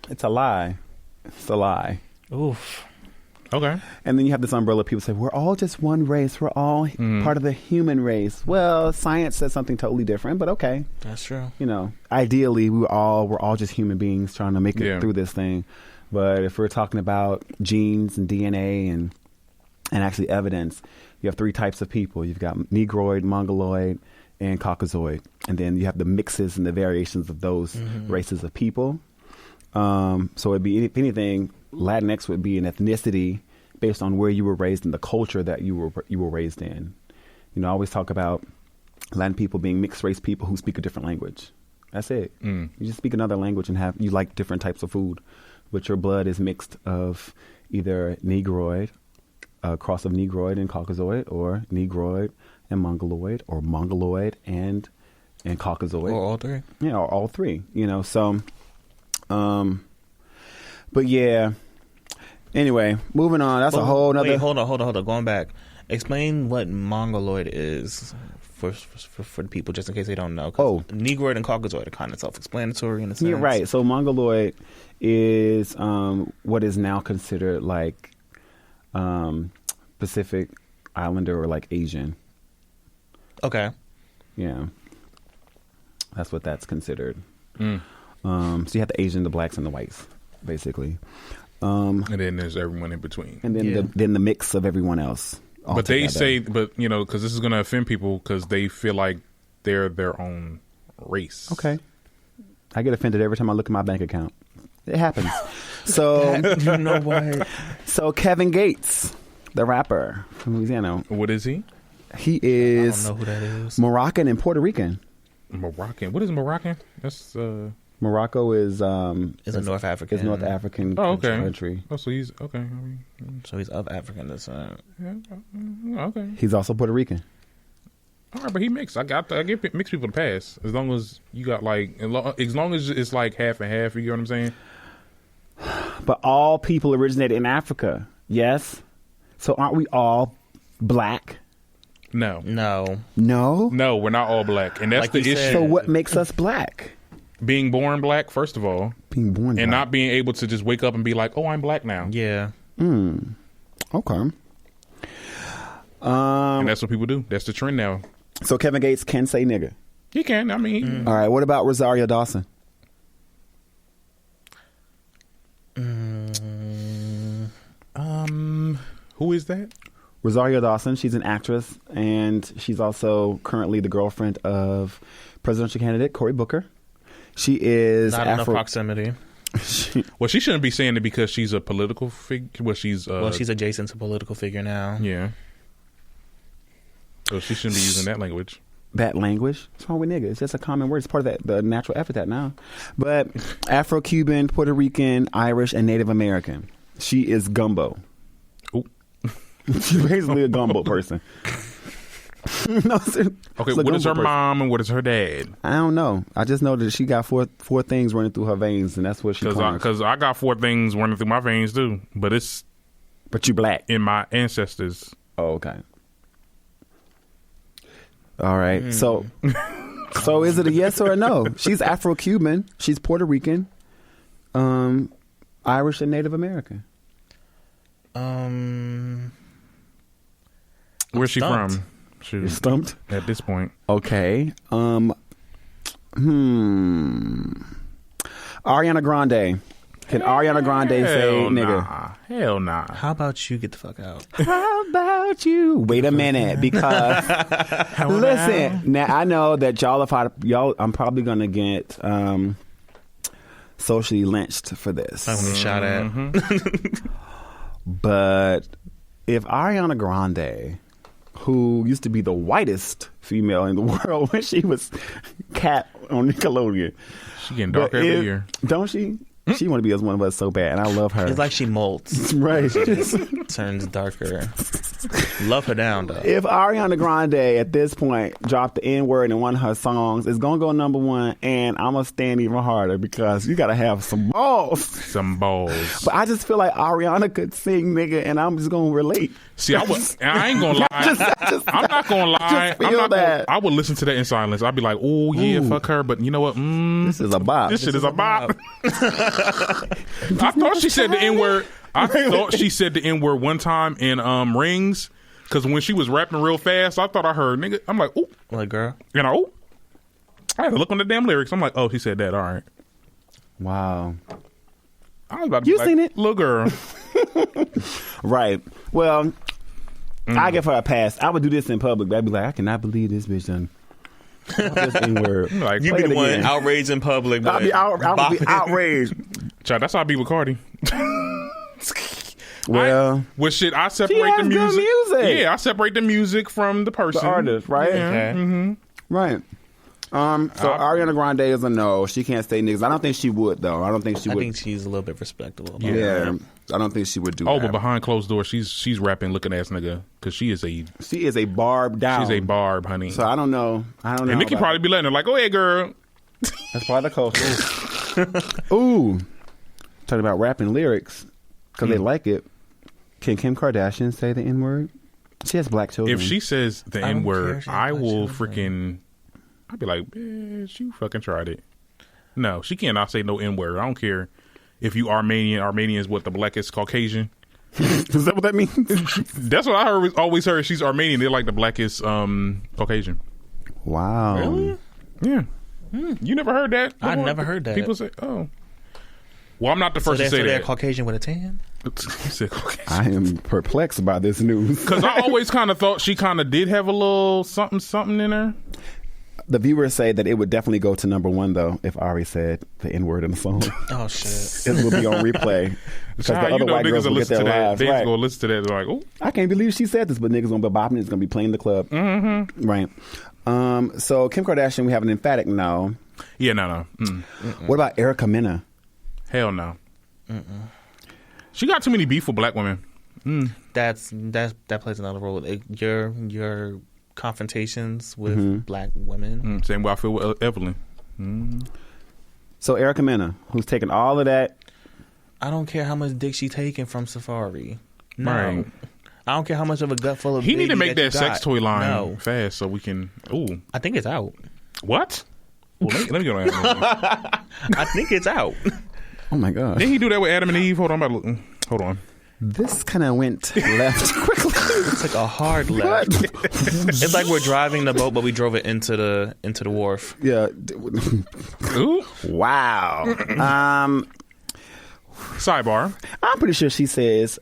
it's a lie. It's a lie. Oof. Okay. And then you have this umbrella. People say, we're all just one race. We're all part of the human race. Well, science says something totally different, but okay. That's true. You know, ideally, we're all just human beings trying to make it through this thing. But if we're talking about genes and DNA and actually evidence, You have 3 types of people. You've got Negroid, Mongoloid, and Caucasoid. And then you have the mixes and the variations of those races of people. So it'd be, if anything, Latinx would be an ethnicity based on where you were raised and the culture that you were raised in. You know, I always talk about Latin people being mixed race people who speak a different language. That's it. You just speak another language and you like different types of food, but your blood is mixed of either Negroid, a cross of Negroid and Caucasoid, or Negroid and Mongoloid, or Mongoloid and Caucasoid. Or all 3. Yeah, or all 3. You know, so, but yeah. Anyway, moving on. That's a whole nother. Wait, hold on. Going back, explain what Mongoloid is for the people, just in case they don't know. Negroid and Caucasoid are kind of self-explanatory in a sense. Yeah, right. So Mongoloid is what is now considered like Pacific Islander or like Asian. Okay. Yeah, that's what that's considered. So you have the Asian, the blacks, and the whites, basically. And then there's everyone in between. And then then the mix of everyone else. But they say, you know, because this is going to offend people because they feel like they're their own race. Okay. I get offended every time I look at my bank account. It happens. So you know what? So Kevin Gates, the rapper from Louisiana. What is he? He is I don't know who that is. Moroccan and Puerto Rican. Moroccan. What is Moroccan? That's Morocco is a North African. Is North African country. Oh, so he's okay. So he's of African descent. Yeah, okay. He's also Puerto Rican. All right, but he mixed. I give mixed people the pass as long as you got like as long as it's like half and half. You know what I'm saying? But all people originated in Africa. Yes. So aren't we all black? No, we're not all black, and that's like the issue. So what makes us black? Being born black, first of all. Being born black. And not being able to just wake up and be like, oh, I'm black now. Yeah. Okay. And that's what people do. That's the trend now. So Kevin Gates can say nigga. He can. I mean. All right. What about Rosario Dawson? Who is that? Rosario Dawson. She's an actress, and she's also currently the girlfriend of presidential candidate Cory Booker. She is not enough proximity. Well, she shouldn't be saying it because she's a political figure. Well, she's adjacent to a political figure now. Yeah. So she shouldn't be using that language. That language? What's wrong with nigga? It's just a common word. It's part of the natural epithet now. But Afro-Cuban, Puerto Rican, Irish, and Native American. She is gumbo. Ooh. She's basically a gumbo person. No, okay, what is her mom and what is her dad? I don't know. I just know that she got four things running through her veins, and that's what she claims. Because I got 4 things running through my veins too, but you black in my ancestors. Oh, okay. All right. So is it a yes or a no? She's Afro-Cuban. She's Puerto Rican, Irish, and Native American. Where's she from? You're stumped at this point. Okay. Ariana Grande. Can Ariana Grande say nigga? Hell nah. How about you get the fuck out? How about you? Wait a minute, because listen. Now I know that I'm probably gonna get socially lynched for this. I'm gonna be shot at. But if Ariana Grande, who used to be the whitest female in the world when she was Cat on Nickelodeon, she getting darker every year, don't she? She want to be as one of us so bad, and I love her. It's like she molts. Right. She just turns darker. Love her down, though. If Ariana Grande at this point dropped the N-word in one of her songs, it's going to go number 1, and I'm going to stand even harder because you got to have some balls. Some balls. But I just feel like Ariana could sing, nigga, and I'm just going to relate. See, I ain't going to lie. I'm not going to lie. I would listen to that in silence. I'd be like, oh, yeah, fuck her. But you know what? This is a bop. This shit is a bop. I thought she said the N-word. I thought she said the N-word one time in Rings, because when she was rapping real fast, I thought I heard nigga. I'm like, ooh. Like, girl. You know, I had to look on the damn lyrics. I'm like, oh, she said that. All right. Wow. I was about to you be seen like, it? Little girl. Right. Well, I give her a pass. I would do this in public. But I'd be like, I cannot believe this bitch done. This N-word. Like, you be the one outraged in public. I'll be outraged. Child, that's how I be with Cardi. Well, shit, I separate the music. Yeah, I separate the music from the person, the artist, right? Yeah. Okay. Mm-hmm. Right. So Ariana Grande is a no. She can't say niggas. I don't think she would though. I think she's a little bit respectable. Yeah. I don't think she would do that. Oh, but behind closed doors, she's rapping looking ass nigga because she is a barb down. She's a barb, honey. So I don't know. And Nicki probably be letting her like, go ahead, girl. That's part of the culture. Ooh, talking about rapping lyrics because they like it. Can Kim Kardashian say the N-word? She has black children. If she says the N-word, I will freaking... I'd be like, bitch, you fucking tried it. No, she cannot say no N-word. I don't care if you Armenian. Armenian is what, the blackest Caucasian? Is that what that means? That's what I always heard. She's Armenian. They're like the blackest Caucasian. Wow. Really? Yeah. You never heard that? I never heard that. People say, oh. Well, I'm not the first to say that. They're Caucasian with a tan? I am perplexed by this news. Because I always kind of thought she kind of did have a little something in her. The viewers say that it would definitely go to number one, though, if Ari said the N-word in the song. Oh, shit. It will be on replay. Because the other white girls will get their lives. They just go listen to that. They're like, oh. I can't believe she said this, but niggas gonna be bopping. It's gonna be playing the club. Mm-hmm. Right. So Kim Kardashian, we have an emphatic no. Yeah, no. What about Erica Mena? Hell no. She got too many beef with black women. That plays another role. Your confrontations with black women. Same way I feel with Evelyn. So Erica Mena, who's taking all of that. I don't care how much dick she taking from Safari. No. Right. I don't care how much of a gut full of. He need to make that sex toy line fast so we can. Ooh, I think it's out. What? Well, let me get on that. I think it's out. Oh my god! Didn't he do that with Adam and Eve? Hold on, hold on. This kind of went left quickly. It's like a hard left. It's like we're driving the boat, but we drove it into the wharf. Yeah. Ooh. Wow. Sidebar. I'm pretty sure she says.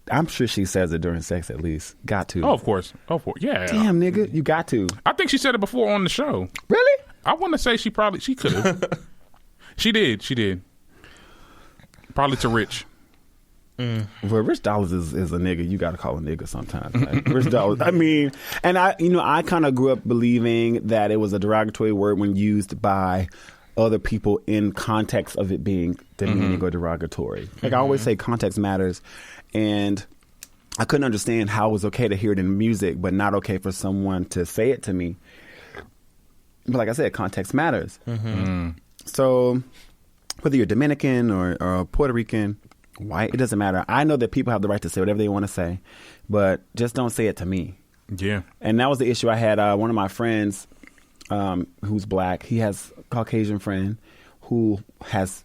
I'm sure she says it during sex at least. Got to. Oh, of course. Yeah. Damn, nigga, you got to. I think she said it before on the show. Really? I want to say she could have. She did. Probably to Rich. Well, Rich Dollars is a nigga. You got to call a nigga sometimes. Like, Rich Dollars. I mean, and I kind of grew up believing that it was a derogatory word when used by other people in context of it being demeaning or derogatory. Like I always say, context matters, and I couldn't understand how it was okay to hear it in music, but not okay for someone to say it to me. But like I said, context matters. So whether you're Dominican or Puerto Rican, white, it doesn't matter. I know that people have the right to say whatever they want to say, but just don't say it to me. Yeah. And that was the issue I had. One of my friends who's black, he has a Caucasian friend who has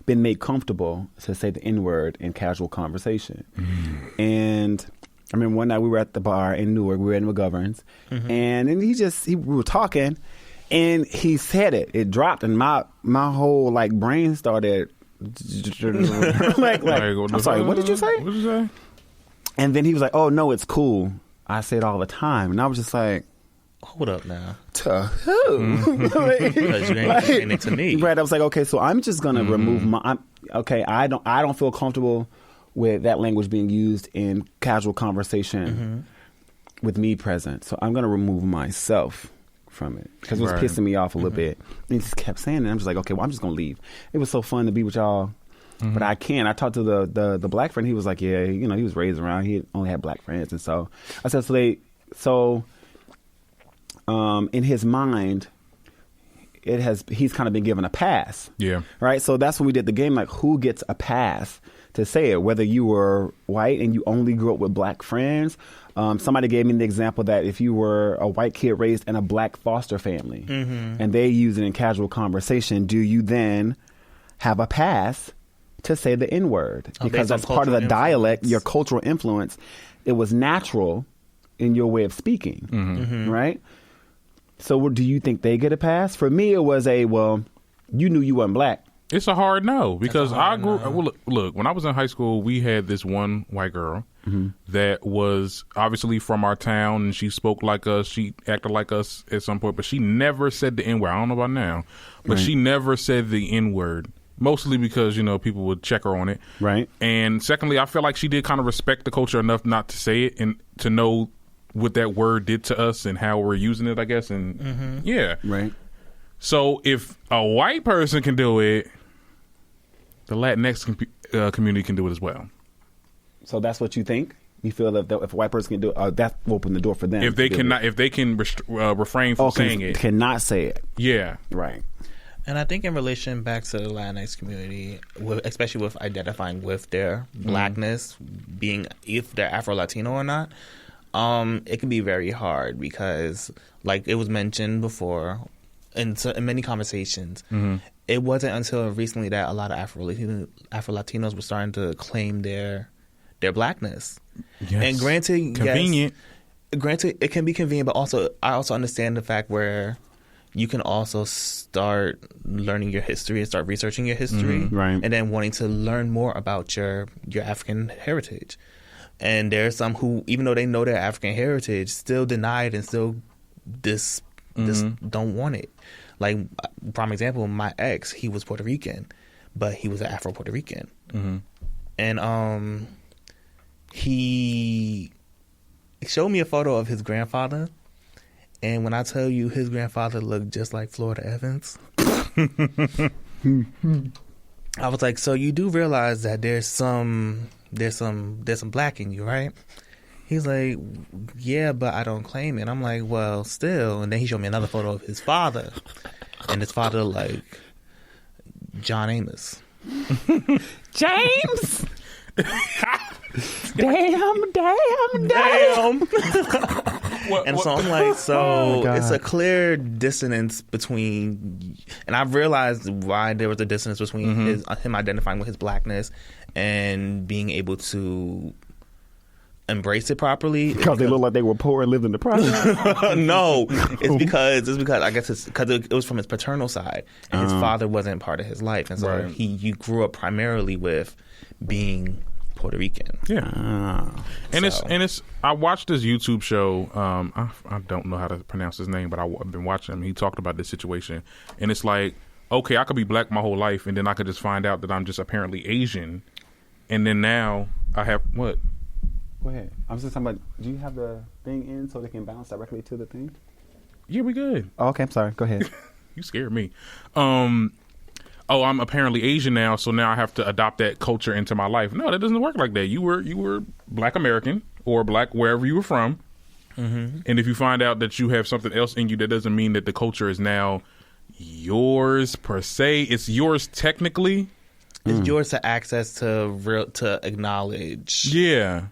been made comfortable to say the N-word in casual conversation. And I remember one night we were at the bar in Newark, we were in McGovern's, and then we were talking, and he said it. It dropped, and my whole like brain started like I'm sorry, what did you say? What did you say? And then he was like, oh no, it's cool. I say it all the time. And I was just like, hold up now. To who? Because you ain't saying it to me. Right. I was like, okay, so I'm just gonna remove my I don't feel comfortable with that language being used in casual conversation with me present. So I'm gonna remove myself from it because it was pissing me off a little bit. And he just kept saying it. I'm just like, okay, well, I'm just gonna leave. It was so fun to be with y'all, but I can't. I talked to the black friend. He was like, yeah, he was raised around. He only had black friends, and so I said, in his mind, he's kind of been given a pass. Yeah. Right. So that's when we did the game. Like, who gets a pass to say it? Whether you were white and you only grew up with black friends. Somebody gave me the example that if you were a white kid raised in a black foster family and they use it in casual conversation, do you then have a pass to say the N-word? Because that's part of the dialect, your cultural influence. It was natural in your way of speaking, right? So do you think they get a pass? For me, it was you knew you wasn't black. It's a hard no because look, when I was in high school, we had this one white girl that was obviously from our town, and she spoke like us. She acted like us at some point, but she never said the N-word. I don't know about now, but she never said the N-word. Mostly because, people would check her on it. Right. And secondly, I feel like she did kind of respect the culture enough not to say it and to know what that word did to us and how we're using it, I guess. And yeah. Right. So if a white person can do it, the Latinx community can do it as well. So that's what you think? You feel that if a white person can do it, that will open the door for them. If they can refrain from saying it. Cannot say it. Yeah. Right. And I think in relation back to the Latinx community, especially with identifying with their blackness, being if they're Afro-Latino or not, it can be very hard because, like it was mentioned before in many conversations, it wasn't until recently that a lot of Afro-Latinos were starting to claim their blackness. Yes. And granted, convenient. Granted, it can be convenient, but also I also understand the fact where you can also start learning your history and start researching your history, right, and then wanting to learn more about your African heritage. And there are some who, even though they know their African heritage, still deny it and still don't want it. Like, prime example, my ex, he was Puerto Rican, but he was an Afro-Puerto Rican. And he showed me a photo of his grandfather. And when I tell you his grandfather looked just like Florida Evans, I was like, so you do realize that there's some black in you, right? He's like, yeah, but I don't claim it. I'm like, well, still. And then he showed me another photo of his father. And his father like John Amos. James! damn. And so I'm like, it's a clear dissonance between, and I've realized why there was a dissonance between him identifying with his blackness and being able to embrace it properly. Because they look like they were poor and lived in the project. No, it's because I guess it's because it was from his paternal side, and his father wasn't part of his life, and so you grew up primarily with being Puerto Rican. Yeah. It's I watched this YouTube show. I don't know how to pronounce his name, but I've been watching him. He talked about this situation, and it's like, okay, I could be black my whole life, and then I could just find out that I'm just apparently Asian, and then now I have what? Go ahead. I was just talking about, do you have the thing in so they can bounce directly to the thing? Yeah, we good. Oh, okay, I'm sorry. Go ahead. You scared me. I'm apparently Asian now, so now I have to adopt that culture into my life. No, that doesn't work like that. You were black American or black wherever you were from. And if you find out that you have something else in you, that doesn't mean that the culture is now yours per se. It's yours technically. It's yours to access to acknowledge. Yeah.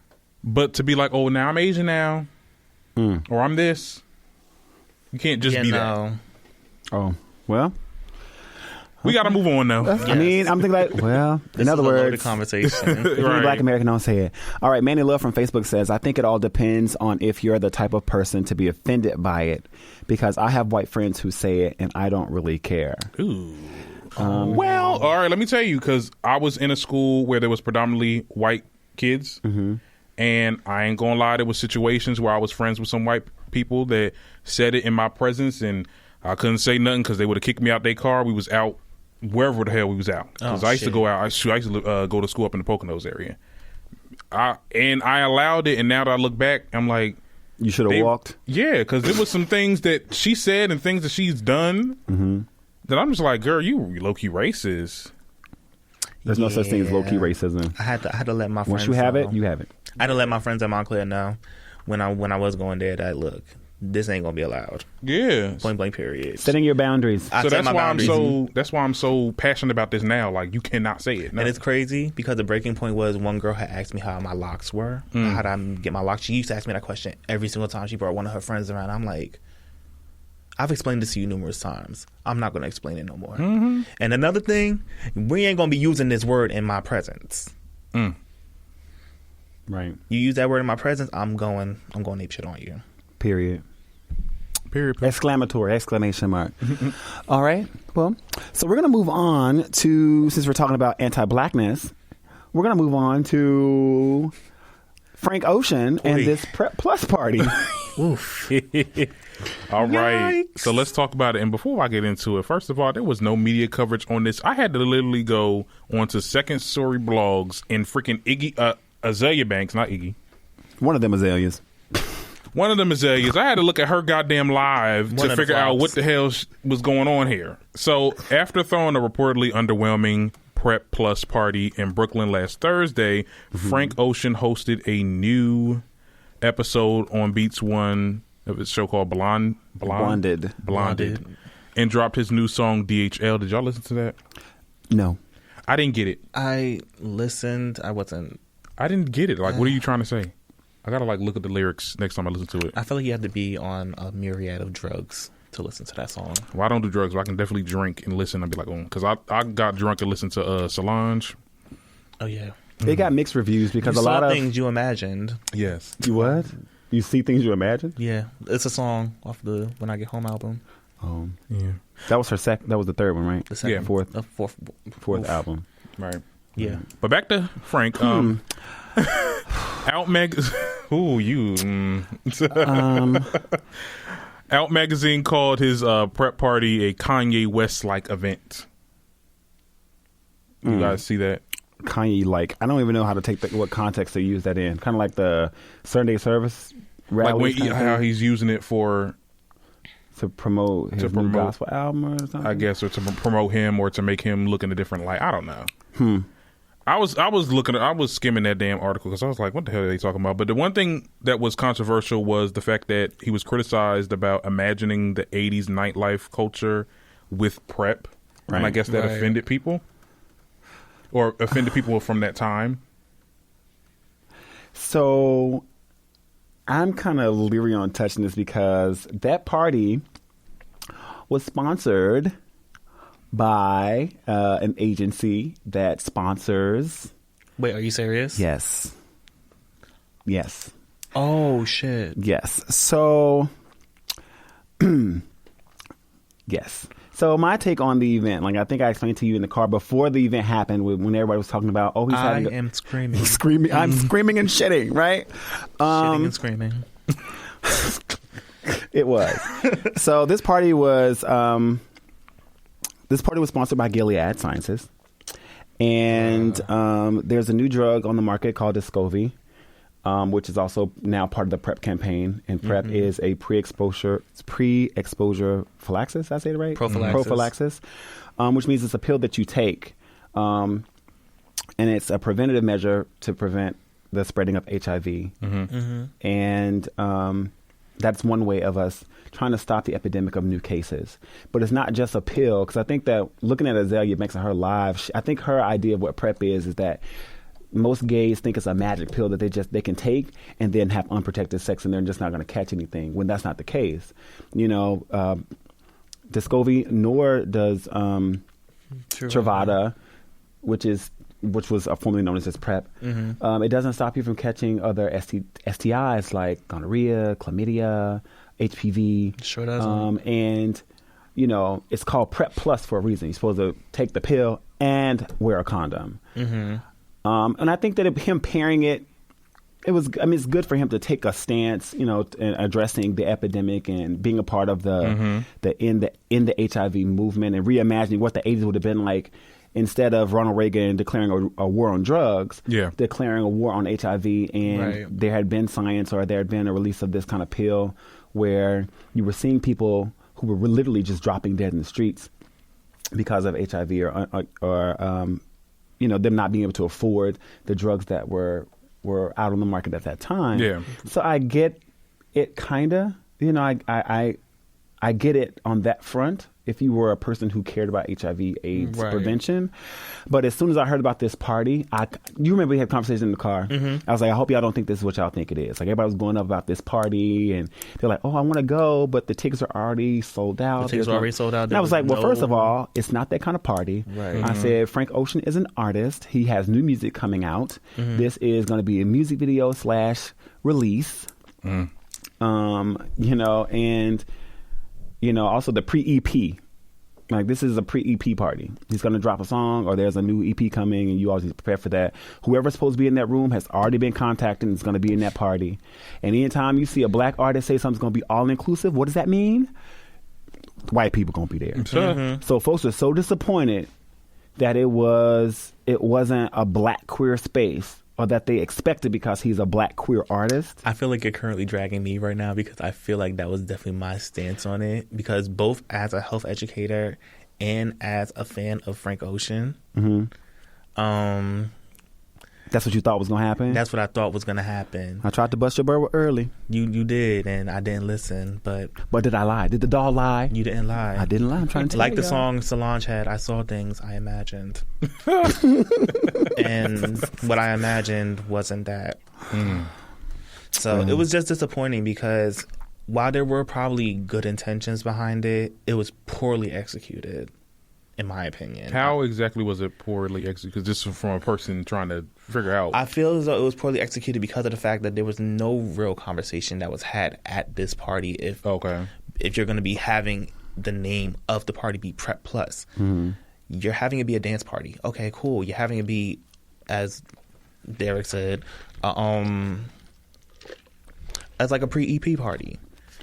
But to be like, oh, now I'm Asian now, or I'm this, you can't just be that. Oh, well. We got to move on now. I mean, I'm thinking like, well, in other words, conversation. If you're Black American, don't say it. All right, Manny Love from Facebook says, I think it all depends on if you're the type of person to be offended by it, because I have white friends who say it and I don't really care. Ooh. Well, all right, let me tell you, because I was in a school where there was predominantly white kids. And I ain't gonna lie, there was situations where I was friends with some white people that said it in my presence, and I couldn't say nothing because they would have kicked me out their car. We was out wherever the hell we was out. Because I used to go out. I used to go to school up in the Poconos area. I allowed it, and now that I look back, I'm like, you should have walked. Yeah, because there was some things that she said and things that she's done that I'm just like, girl, you low key racist. There's no such thing as low key racism. I had to let my friends. Once you have it, you have it. I had to let my friends at Montclair know when I was going there that, look, this ain't gonna be allowed. Yeah, point blank. Period. Setting your boundaries. So that's why I'm so passionate about this now. Like, you cannot say it. No. And it's crazy because the breaking point was one girl had asked me how my locks were. How did I get my locks? She used to ask me that question every single time she brought one of her friends around. I'm like, I've explained this to you numerous times. I'm not going to explain it no more. And another thing, we ain't going to be using this word in my presence. Right. You use that word in my presence, I'm going ape shit on you. Period. Exclamation mark. All right. Well, so we're going to move on to, since we're talking about anti-blackness, we're going to move on to Frank Ocean and this Prep Plus party. Oof. All right. Yikes. So let's talk about it. And before I get into it, first of all, there was no media coverage on this. I had to literally go onto Second Story blogs and freaking Azalea Banks, not Iggy. One of them azaleas. One of them azaleas. I had to look at her goddamn live to figure out what the hell was going on here. So after throwing a reportedly underwhelming Prep Plus party in Brooklyn last Thursday, Frank Ocean hosted a new episode on Beats One of his show called Blonded, and dropped his new song DHL. Did y'all listen to that? No, I didn't get it. I listened. I didn't get it. Like, what are you trying to say? I gotta look at the lyrics next time I listen to it. feel like you have to be on a myriad of drugs to listen to that song. Well, I don't do drugs, but I can definitely drink and listen and be like, oh, because I got drunk and listened to Solange. Oh yeah, it got mixed reviews because a lot of things you imagined. Yes. You what? You see things you imagined? Yeah, it's a song off the When I Get Home album. Yeah. That was her that was the third one, right? The second, Yeah. Fourth album. Right. Yeah. But back to Frank. Out Out magazine called his prep party a Kanye West-like event. You guys see that? Kanye, I don't even know how to take what context to use that in. Kind of like the Sunday service rally. Like how he's using it for to promote his new gospel album or something. I guess, or to promote him, or to make him look in a different light. I don't know. I was skimming that damn article because I was like, what the hell are they talking about? But the one thing that was controversial was the fact that he was criticized about imagining the 80s nightlife culture with prep. Right. And I guess that offended people. Or offended people from that time. So I'm kind of leery on touching this because that party was sponsored by an agency that sponsors. Wait, are you serious? Yes. Oh shit. Yes. So yes. So my take on the event, I think I explained to you in the car before the event happened, when everybody was talking about, I'm screaming. I'm screaming and shitting, right? Shitting and screaming. It was. So this party was sponsored by Gilead Sciences, and there's a new drug on the market called Descovy, which is also now part of the PrEP campaign. And PrEP is a pre-exposure prophylaxis. Did I say it right? Prophylaxis, which means it's a pill that you take, and it's a preventative measure to prevent the spreading of HIV. And that's one way of us trying to stop the epidemic of new cases. But it's not just a pill, because I think that looking at Azalea Banks and her live, I think her idea of what PrEP is that most gays think it's a magic pill that they can take and then have unprotected sex and they're just not going to catch anything, when that's not the case. Descovy, nor does Truvada, which was formerly known as PrEP. It doesn't stop you from catching other STIs like gonorrhea, chlamydia, HPV. Sure doesn't. And, it's called PrEP Plus for a reason. You're supposed to take the pill and wear a condom. And I think that him pairing it, it's good for him to take a stance, in addressing the epidemic and being a part of the HIV movement and reimagining what the 80s would have been like. Instead of Ronald Reagan declaring a war on drugs, declaring a war on HIV, and there had been science, or there had been a release of this kind of pill where you were seeing people who were literally just dropping dead in the streets because of HIV or them not being able to afford the drugs that were out on the market at that time. Yeah. So I get it, kind of. I get it on that front. If you were a person who cared about HIV/AIDS prevention. But as soon as I heard about this party, you remember we had a conversation in the car. I was like, I hope y'all don't think this is what y'all think it is. Like, everybody was going up about this party, and they're like, oh, I want to go, but the tickets are already sold out. The tickets are already sold out. And I was like, well, first of all, it's not that kind of party. I said, Frank Ocean is an artist. He has new music coming out. This is going to be a music video / release. And also the pre-EP Like, this is a pre-EP party. He's going to drop a song, or there's a new EP coming, and you always need to prepare for that. Whoever's supposed to be in that room has already been contacted and is going to be in that party. And anytime you see a black artist say something's going to be all-inclusive, what does that mean? White people going to be there. Mm-hmm. So folks are so disappointed that it wasn't a black queer space, or that they expected because he's a black queer artist. I feel like you're currently dragging me right now because I feel like that was definitely my stance on it. Because both as a health educator and as a fan of Frank Ocean, that's what you thought was going to happen? That's what I thought was going to happen. I tried to bust your bubble early. You did, and I didn't listen. But did I lie? Did the doll lie? You didn't lie. I didn't lie. I'm trying to tell like you. The song Solange had, I saw things I imagined. And what I imagined wasn't that. So it was just disappointing because while there were probably good intentions behind it, it was poorly executed, in my opinion. How exactly was it poorly executed? Because this is from a person trying to figure out. I feel as though it was poorly executed because of the fact that there was no real conversation that was had at this party. If you're going to be having the name of the party be Prep Plus, you're having it be a dance party. Okay, cool. You're having it be, as Derek said, as like a pre-EP party.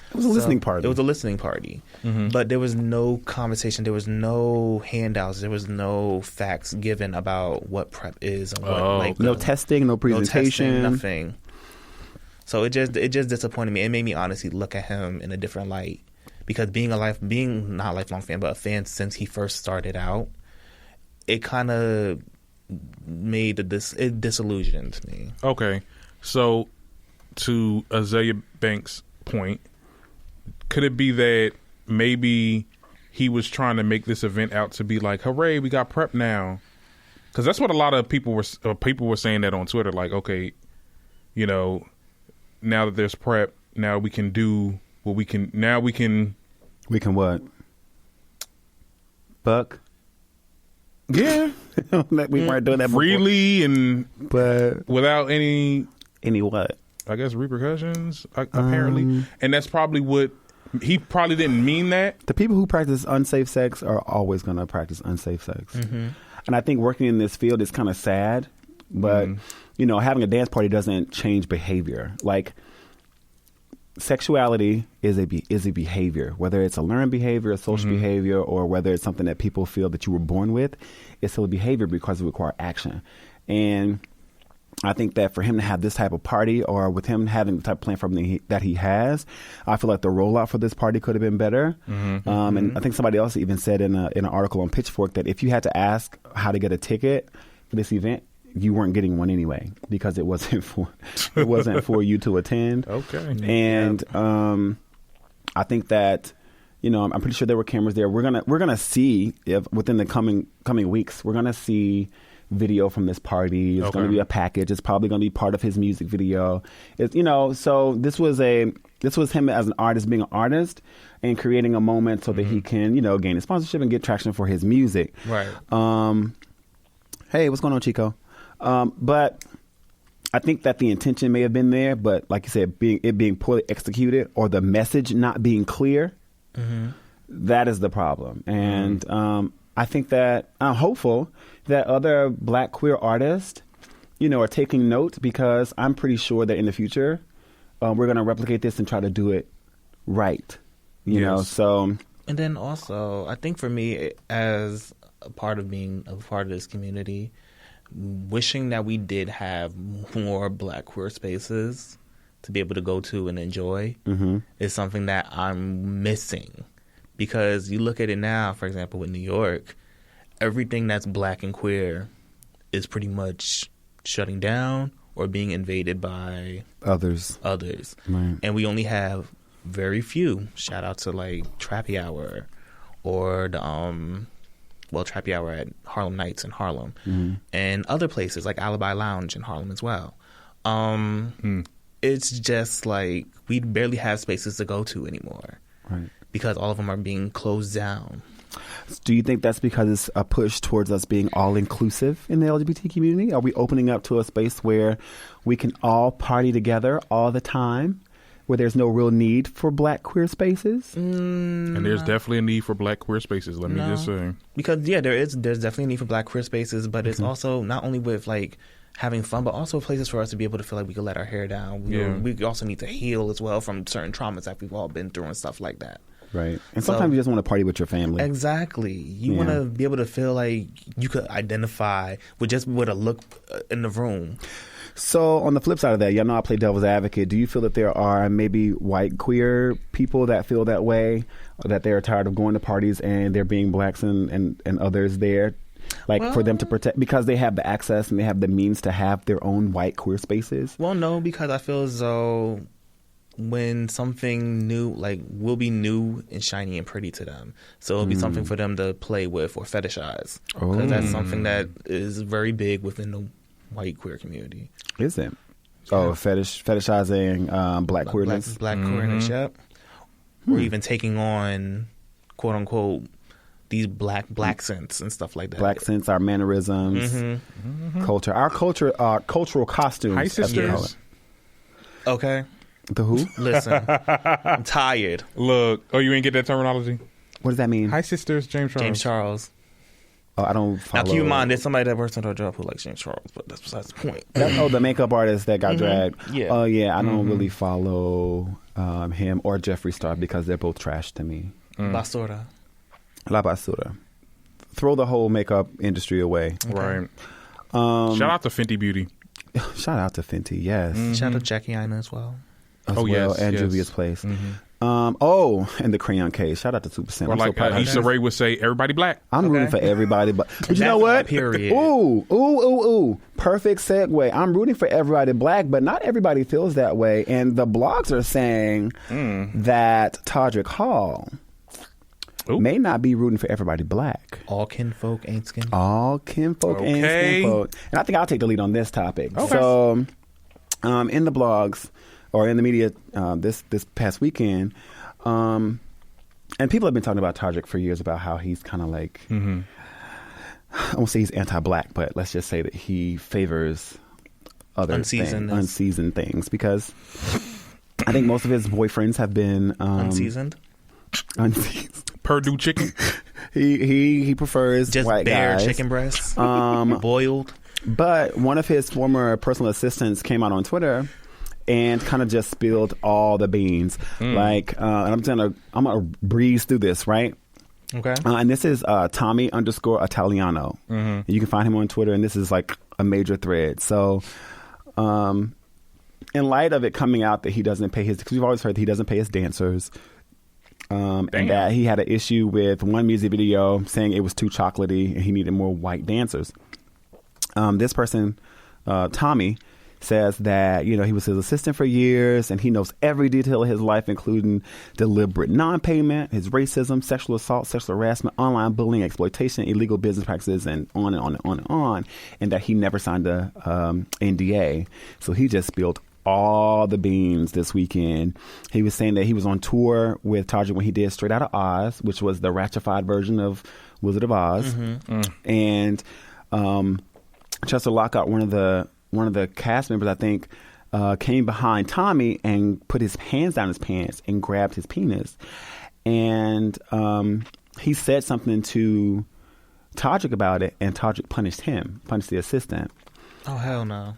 It was a listening party. It was a listening party. But there was no conversation. There was no handouts. There was no facts given about what prep is. And what, no testing, no presentation. No testing, nothing. So it just disappointed me. It made me honestly look at him in a different light. Because being not a lifelong fan, but a fan since he first started out, it kind of made it disillusioned me. Okay. So to Azalea Banks' point, could it be that maybe he was trying to make this event out to be like, hooray, we got prep now? Because that's what a lot of people were saying that on Twitter. Like, okay, now that there's prep, now we can do what we can. Now we can. We can what? Buck? Yeah. We weren't doing that freely but without any what? I guess repercussions, apparently. And that's probably what he probably didn't mean that. The people who practice unsafe sex are always going to practice unsafe sex. And I think working in this field is kind of sad, but having a dance party doesn't change behavior. Like, sexuality is a behavior, whether it's a learned behavior, a social behavior, or whether it's something that people feel that you were born with. It's still a behavior because it requires action. And I think that for him to have this type of party, or with him having the type of platform that he has, I feel like the rollout for this party could have been better. And I think somebody else even said in an article on Pitchfork that if you had to ask how to get a ticket for this event, you weren't getting one anyway because it wasn't for you to attend. Okay. And I think that I'm pretty sure there were cameras there. We're gonna see if within the coming weeks we're gonna see video from this party. It's gonna be a package. It's probably gonna be part of his music video. So this was him as an artist being an artist and creating a moment so that he can gain a sponsorship and get traction for his music. Right. Hey, what's going on, Chico? But I think that the intention may have been there, but like you said, being poorly executed or the message not being clear, that is the problem. And I think that I'm hopeful that other black queer artists, are taking note, because I'm pretty sure that in the future we're going to replicate this and try to do it right. You know, so. And then also, I think for me, as a part of being a part of this community, wishing that we did have more black queer spaces to be able to go to and enjoy is something that I'm missing. Because you look at it now, for example, with New York, everything that's black and queer is pretty much shutting down or being invaded by others. Right. And we only have very few. Shout out to like Trappy Hour or the Trappy Hour at Harlem Nights in Harlem, and other places like Alibi Lounge in Harlem as well. It's just like we barely have spaces to go to anymore, right? Because all of them are being closed down. Do you think that's because it's a push towards us being all-inclusive in the LGBT community? Are we opening up to a space where we can all party together all the time? where there's no real need for black queer spaces. And there's definitely a need for black queer spaces. Let me just say, because there's definitely a need for black queer spaces, but it's also not only with like having fun, but also places for us to be able to feel like we can let our hair down. We also need to heal as well from certain traumas that we've all been through and stuff like that. Right. And sometimes you just want to party with your family. Exactly. You want to be able to feel like you could identify with a look in the room. So on the flip side of that, y'all know I play devil's advocate. Do you feel that there are maybe white queer people that feel that way, or that they're tired of going to parties and there being blacks and others there? Like, for them to protect, because they have the access and they have the means to have their own white queer spaces? Well, no, because I feel as though when something new, like, will be new and shiny and pretty to them. So it'll be something for them to play with or fetishize. Because that's something that is very big within the white queer community. Is it? Oh, fetishizing black queerness? Black queerness, yep. Or even taking on, quote unquote, these black scents and stuff like that. Black scents, our mannerisms, culture. Our cultural costumes. Hi, sisters. Okay. The who? Listen, I'm tired. Look, you ain't get that terminology? What does that mean? Hi, sisters, James Charles. Oh, I don't follow. Now, keep in mind, there's somebody that works in our job who likes James Charles, but that's besides the point. The makeup artist that got dragged. Yeah. Oh, yeah. I don't really follow him or Jeffree Star because they're both trash to me. Basura. La basura. Throw the whole makeup industry away. Okay. Right. Shout out to Fenty Beauty. Shout out to Fenty, yes. Shout out to Jackie Aina as well. Yes. And Juvia's Place. And the Crayon Case. Shout out to 2%. Or I'm like Issa Rae would say, everybody black. I'm rooting for everybody, but you know what? Period. Ooh. Perfect segue. I'm rooting for everybody black, but not everybody feels that way. And the blogs are saying that Todrick Hall may not be rooting for everybody black. All kinfolk ain't skinfolk. All kinfolk ain't skinfolk. And I think I'll take the lead on this topic. Okay. So, in the blogs or in the media this past weekend, and people have been talking about Todrick for years about how he's kind of like, I won't say he's anti-black, but let's just say that he favors other unseasoned things, because I think most of his boyfriends have been unseasoned. Purdue chicken. He prefers just white bare guys. Chicken breasts, boiled. But one of his former personal assistants came out on Twitter and kind of just spilled all the beans. Like, and I'm gonna breeze through this, right? Okay. And this is Tommy_Italiano. You can find him on Twitter, and this is like a major thread. So, in light of it coming out that he doesn't pay because we've always heard that he doesn't pay his dancers. And that he had an issue with one music video saying it was too chocolatey and he needed more white dancers. This person, Tommy, says that, he was his assistant for years and he knows every detail of his life, including deliberate non-payment, his racism, sexual assault, sexual harassment, online bullying, exploitation, illegal business practices, and on and on and on and on, and that he never signed a NDA. So he just spilled all the beans this weekend. He was saying that he was on tour with Todrick when he did Straight Outta Oz, which was the ratified version of Wizard of Oz. And Chester Lockhart, one of the cast members, I think, came behind Tommy and put his hands down his pants and grabbed his penis. And he said something to Todrick about it, and Todrick punished the assistant. Oh, hell no.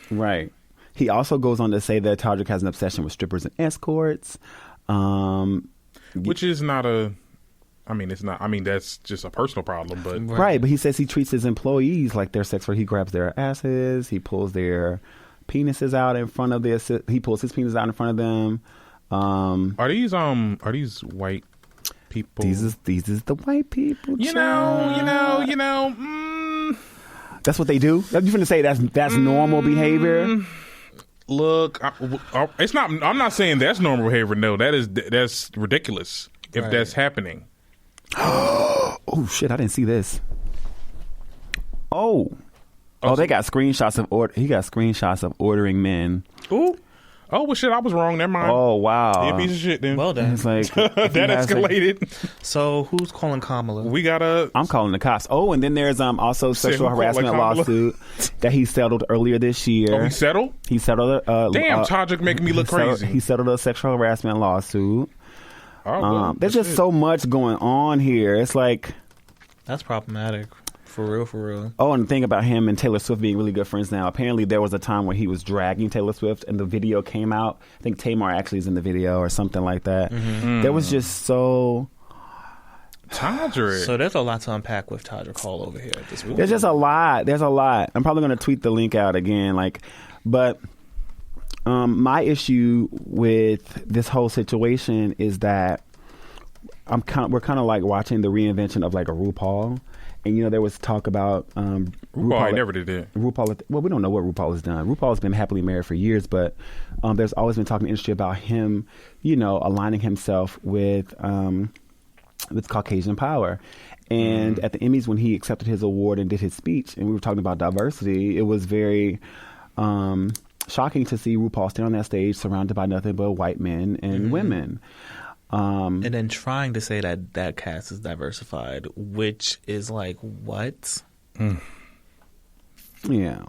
Right. He also goes on to say that Todrick has an obsession with strippers and escorts. Which is not it's not. I mean, that's just a personal problem, but right. But he says he treats his employees like they're sex workers. He grabs their asses. He pulls their penises out in front of he pulls his penis out in front of them. Are these white people? These is the white people. You know. That's what they do. You finna say that's normal behavior? Look, it's not. I'm not saying that's normal behavior. No, that's ridiculous. If that's happening. Oh shit! I didn't see this. Oh, they got screenshots of He got screenshots of ordering men. Ooh. Oh, well, shit, I was wrong. Never mind. Oh, wow. Yeah, piece of shit, then. Well done. It's like that escalated. So who's calling Kamala? I'm calling the cops. Oh, and then there's also sexual harassment lawsuit that he settled earlier this year. Oh, he settled? He settled a... Damn, Todrick making me look crazy. He settled a sexual harassment lawsuit. Oh, well, there's just so much going on here. It's like... That's problematic. For real. Oh, and the thing about him and Taylor Swift being really good friends now, apparently there was a time when he was dragging Taylor Swift and the video came out. I think Tamar actually is in the video or something like that. Mm-hmm. There was just so... Todrick. So there's a lot to unpack with Todrick Hall over here at this point. There's just a lot. There's a lot. I'm probably going to tweet the link out again. But my issue with this whole situation is that we're kind of like watching the reinvention of like a RuPaul. And, there was talk about... RuPaul never did that. RuPaul, well, we don't know what RuPaul has done. RuPaul has been happily married for years, but there's always been talk in the industry about him, aligning himself with Caucasian power. And at the Emmys, when he accepted his award and did his speech, and we were talking about diversity, it was very shocking to see RuPaul stand on that stage surrounded by nothing but white men and women. And then trying to say that cast is diversified, which is like, what? Yeah.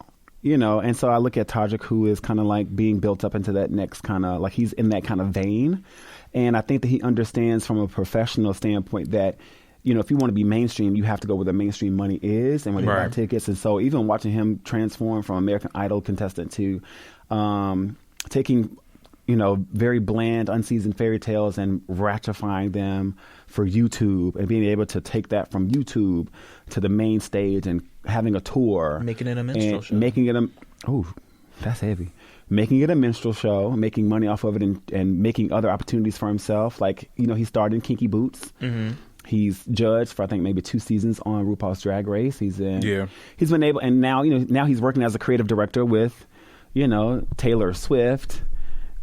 And so I look at Todrick, who is kind of like being built up into that next kind of, like he's in that kind of vein. And I think that he understands from a professional standpoint that, if you want to be mainstream, you have to go where the mainstream money is and where they buy tickets. And so even watching him transform from American Idol contestant to taking... very bland, unseasoned fairy tales and ratifying them for YouTube and being able to take that from YouTube to the main stage and having a tour. Making it a minstrel show. That's heavy. Making it a minstrel show, making money off of it and making other opportunities for himself. Like, he started in Kinky Boots. Mm-hmm. He's judged for, I think, maybe 2 seasons on RuPaul's Drag Race. He's been able, and now he's working as a creative director with, Taylor Swift.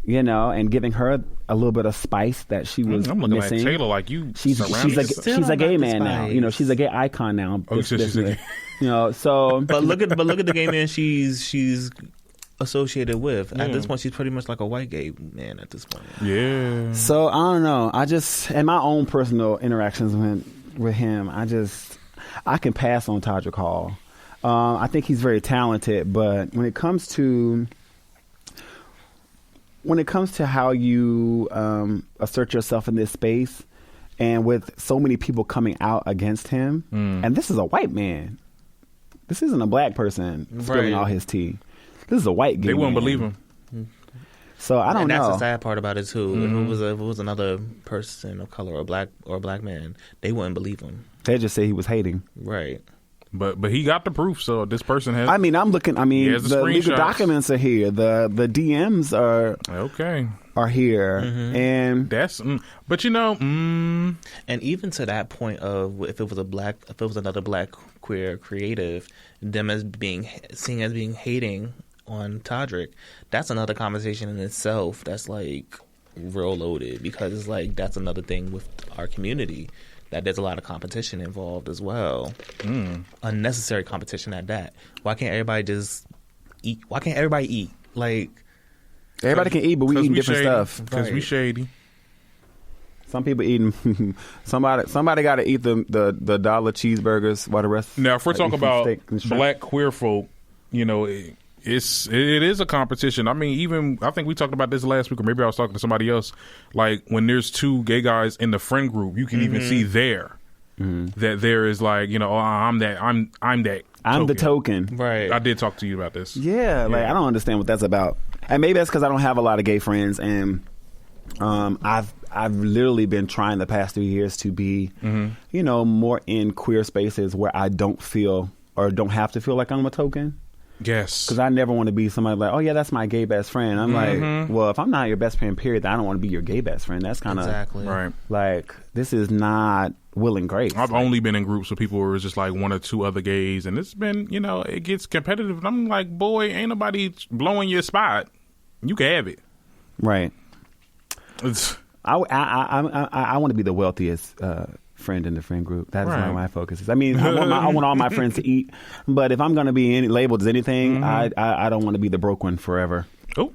And giving her a little bit of spice that she was I'm looking missing. At Taylor like you. She's a gay man now. She's a gay icon now. Oh, she's a gay. So. But look at the gay man she's associated with. At this point, she's pretty much like a white gay man at this point. Yeah. So I don't know. I just, in my own personal interactions with him, I can pass on Todrick Hall. I think he's very talented, but when it comes to how you assert yourself in this space, and with so many people coming out against him, and this is a white man. This isn't a black person spilling all his tea. This is a white gay man. They wouldn't believe him. So I don't know. That's the sad part about it too. Mm-hmm. If it was another person of color or a black man, they wouldn't believe him. They just say he was hating. Right. But he got the proof, so this person has... I'm looking... the legal documents are here. The DMs are here. Mm-hmm. And... That's... But And even to that point of if it was another black queer creative, them as being seen as being hating on Todrick, that's another conversation in itself that's like real loaded, because it's like that's another thing with our community. That there's a lot of competition involved as well. Unnecessary competition at that. Why can't everybody just eat? Why can't everybody eat? Like, everybody can eat, but we eat different stuff. Because we shady. Some people eating. somebody got to eat the dollar cheeseburgers while the rest. Now, if we're talking about black queer folk, it is a competition. I mean, I think we talked about this last week, or maybe I was talking to somebody else. Like, when there's 2 gay guys in the friend group, you can even see there that there is like, I'm that. I'm the token. Right. I did talk to you about this. Yeah, like I don't understand what that's about, and maybe that's because I don't have a lot of gay friends, and I've literally been trying the past 3 years to be, more in queer spaces where I don't feel or don't have to feel like I'm a token. Yes. Because I never want to be somebody like, oh, yeah, that's my gay best friend. I'm like, well, if I'm not your best friend, period, then I don't want to be your gay best friend. That's kind of right. Like, this is not Will and Grace. I've only been in groups with people where it's just like 1 or 2 other gays, and it's been, it gets competitive. And I'm like, boy, ain't nobody blowing your spot. You can have it. Right. I want to be the wealthiest friend in the friend group. That's where my focus is. I mean, I want all my friends to eat, but if I'm going to be labeled as anything, I don't want to be the broke one forever. Oh,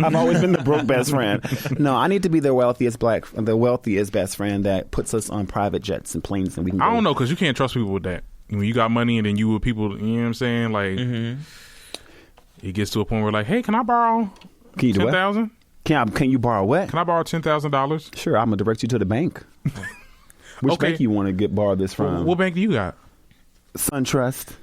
I've always been the broke best friend. No, I need to be the wealthiest best friend that puts us on private jets and planes, and we can. I don't know, because you can't trust people with that. When you got money and then you with people, you know what I'm saying? Like, it gets to a point where like, hey, can I borrow $10,000? Can you borrow what? Can I borrow $10,000? Sure, I'm gonna direct you to the bank. Which bank you want to borrow this from? What bank do you got? SunTrust.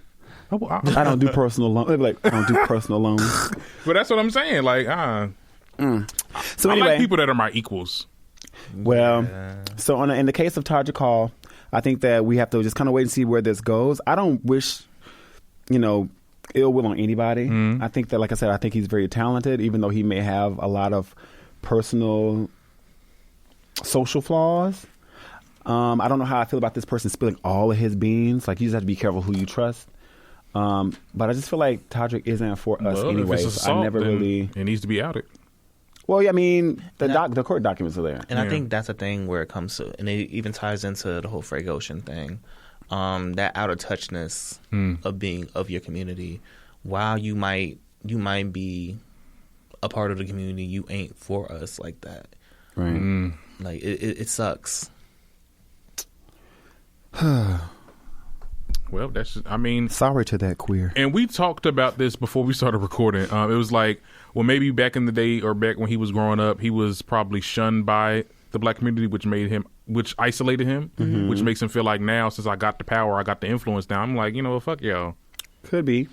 Oh, well, I don't do personal loans. Like, I don't do personal loans. But that's what I'm saying. Like, So I anyway, like people that are my equals. Well, so in the case of Todrick Hall, I think that we have to just kind of wait and see where this goes. I don't wish, ill will on anybody. I think that, like I said, I think he's very talented, even though he may have a lot of personal, social flaws. I don't know how I feel about this person spilling all of his beans. Like, you just have to be careful who you trust. But I just feel like Todrick isn't for us anyway. I never really. It needs to be outed. Well, yeah, I mean, the court documents are there. And I think that's a thing where it comes to, and it even ties into the whole Frank Ocean thing. That out of touchness of your community. While you might be a part of the community, you ain't for us like that. Right. Like, it sucks. Well, that's just, I mean, sorry to that queer. And we talked about this before we started recording. It was like, well, maybe back in the day or back when he was growing up, he was probably shunned by the black community, which isolated him, which makes him feel like now, since I got the power, I got the influence now, I'm like, fuck y'all. Could be.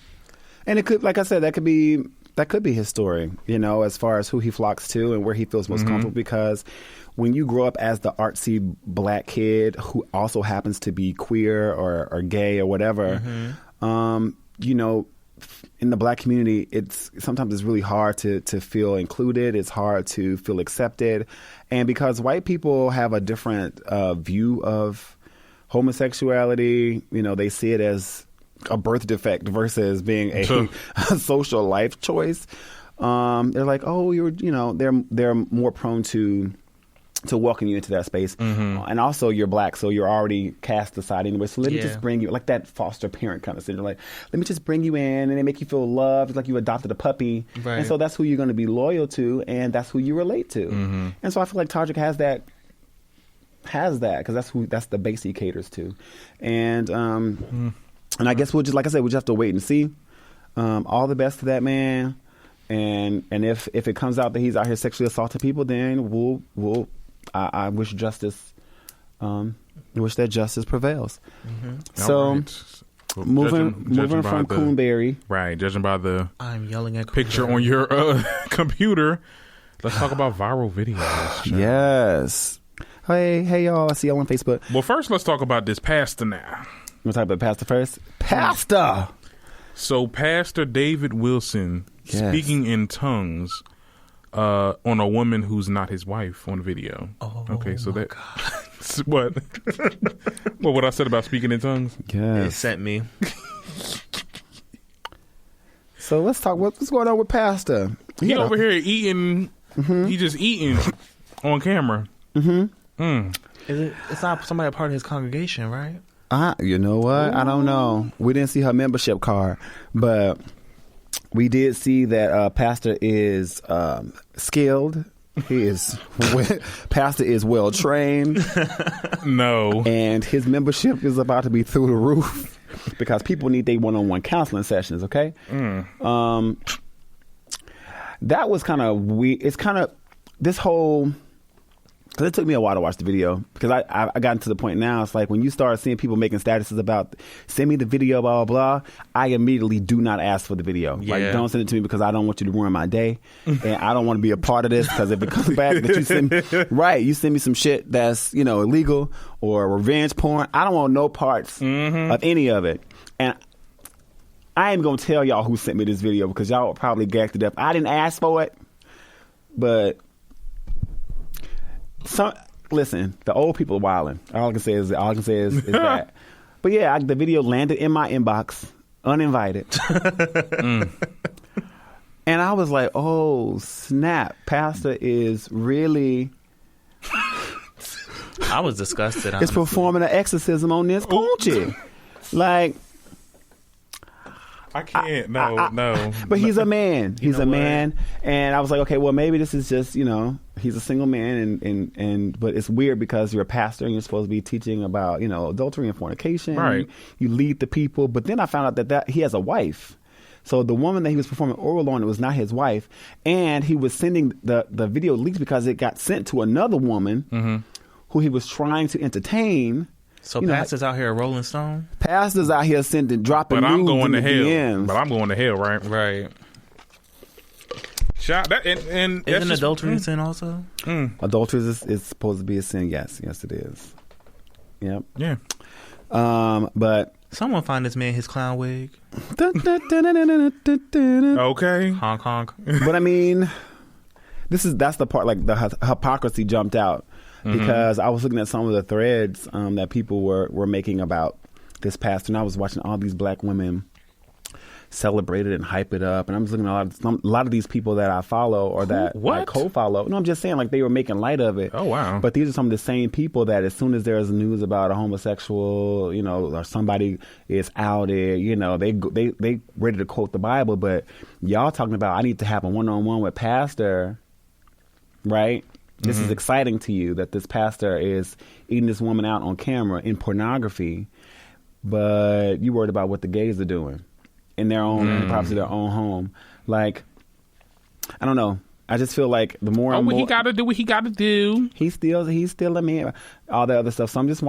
And it could, like I said, that could be his story, as far as who he flocks to and where he feels most comfortable, because when you grow up as the artsy black kid who also happens to be queer or gay or whatever, in the black community, sometimes it's really hard to feel included. It's hard to feel accepted. And because white people have a different view of homosexuality, they see it as a birth defect versus being a social life choice. They're like, oh, they're more prone to welcome you into that space. And also you're black, so you're already cast aside anyway. So let me just bring you, like that foster parent kind of syndrome. Like, let me just bring you in, and they make you feel loved. It's like you adopted a puppy. Right. And so that's who you're going to be loyal to, and that's who you relate to. And so I feel like Todrick has that, because that's the base he caters to. And I guess we'll just have to wait and see. All the best to that man. And if it comes out that he's out here sexually assaulting people, then I wish justice. I wish that justice prevails. So, right. moving from Coonberry, right? Judging by the I'm yelling at picture on your computer. Let's talk about viral videos. Yes. Hey, y'all! I see y'all on Facebook. Well, first, let's talk about this pastor now. You want to talk about pastor first? Pastor. So, Pastor David Wilson speaking in tongues on a woman who's not his wife on video. Oh, okay, so that what? What I said about speaking in tongues? Yes. It sent me. So let's talk. What's going on with Pastor? He over here eating. He just eating on camera. It's not somebody a part of his congregation, right? You know what? Ooh. I don't know. We didn't see her membership card, but we did see that Pastor is skilled. He is Pastor is well trained. No, and his membership is about to be through the roof because people need their one-on-one counseling sessions. Okay, that was kind of weird. It's kind of this whole. Because it took me a while to watch the video, because I gotten to the point now, it's like when you start seeing people making statuses about send me the video, blah, blah, blah, I immediately do not ask for the video. Yeah. Like, don't send it to me because I don't want you to ruin my day. And I don't want to be a part of this, because if it comes back that you send me, you send me some shit that's, illegal or revenge porn, I don't want no parts of any of it. And I ain't going to tell y'all who sent me this video, because y'all probably gagged it up. I didn't ask for it, but... listen, the old people are wilding. All I can say is that. But yeah, the video landed in my inbox, uninvited. And I was like, oh, snap. Pastor is really... I was disgusted. It's performing an exorcism on this poochie. Like, I can't. No. But he's a man. He's a man. What? And I was like, okay, well, maybe this is just, he's a single man. And but it's weird because you're a pastor and you're supposed to be teaching about, adultery and fornication. Right. You lead the people. But then I found out that he has a wife. So the woman that he was performing oral on, it was not his wife. And he was sending the video leaks because it got sent to another woman who he was trying to entertain. So pastors out here Rolling Stone? Pastors out here dropping But news I'm going in to the hell. DMs. But I'm going to hell, right? Right. Shot that and Isn't adultery a sin also? Adultery is supposed to be a sin. Yes, it is. Yep. Yeah. But Someone find this man his clown wig. Okay. Honk honk. But I mean, that's the part, like the hypocrisy jumped out because I was looking at some of the threads that people were making about this pastor, and I was watching all these black women celebrate it and hype it up, and I'm just looking at a lot of these people that I follow or that I co-follow. No, I'm just saying, like, they were making light of it. Oh wow! But these are some of the same people that as soon as there's news about a homosexual, or somebody is outed, they ready to quote the Bible. But y'all talking about, I need to have a one-on-one with pastor, right? This is exciting to you that this pastor is eating this woman out on camera in pornography, but you worried about what the gays are doing in their own, probably their own home. Like, I don't know. I just feel like the more and more he got to do what he got to do. He's still a man. All the other stuff. So I'm just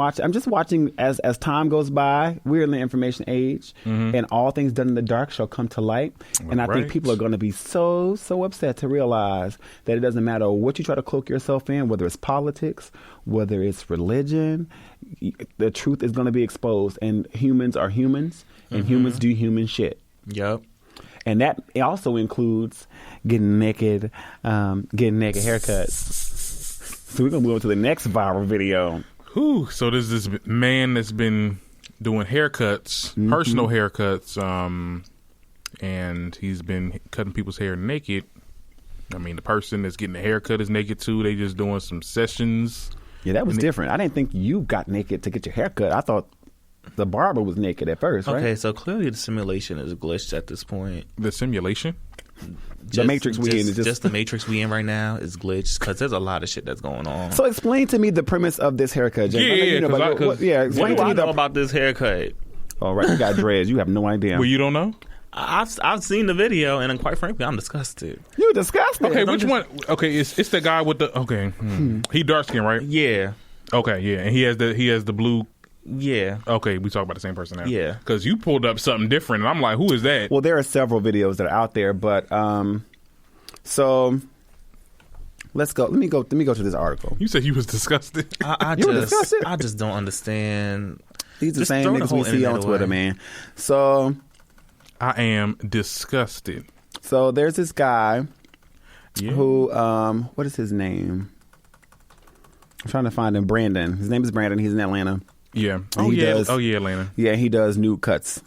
watching as time goes by. We're in the information age, and all things done in the dark shall come to light. And I think people are going to be so upset to realize that it doesn't matter what you try to cloak yourself in, whether it's politics, whether it's religion, the truth is going to be exposed. And humans are humans, and humans do human shit. Yep. And that also includes getting naked haircuts. So we're going to move on to the next viral video. Whew. So there's this man that's been doing haircuts, personal haircuts, and he's been cutting people's hair naked. I mean, the person that's getting the haircut is naked too. They just doing some sessions. Yeah, that was different. I didn't think you got naked to get your haircut. I thought the barber was naked at first, right? Okay, so clearly the simulation is glitched at this point. The simulation? The matrix we in is just the matrix we in right now is glitched because there's a lot of shit that's going on. So explain to me the premise of this haircut, Jay. Explain to me about this haircut. All right, you got dreads. You have no idea. Well, you don't know? I've seen the video, and quite frankly, I'm disgusted. You disgusted? Okay, which one? Okay, it's the guy with the he dark skin, right? Yeah. Okay, yeah, and he has the blue. Yeah. Okay, we talk about the same person now. Yeah. Because you pulled up something different, and I'm like, who is that? Well, there are several videos that are out there, but so let's go. Let me go to this article. You said you was disgusted. I just don't understand. These are the same niggas we see on Twitter, man. So I am disgusted. So there's this guy who what is his name? I'm trying to find him. Brandon. His name is Brandon. He's in Atlanta. Yeah. Atlanta. Yeah, he does nude cuts.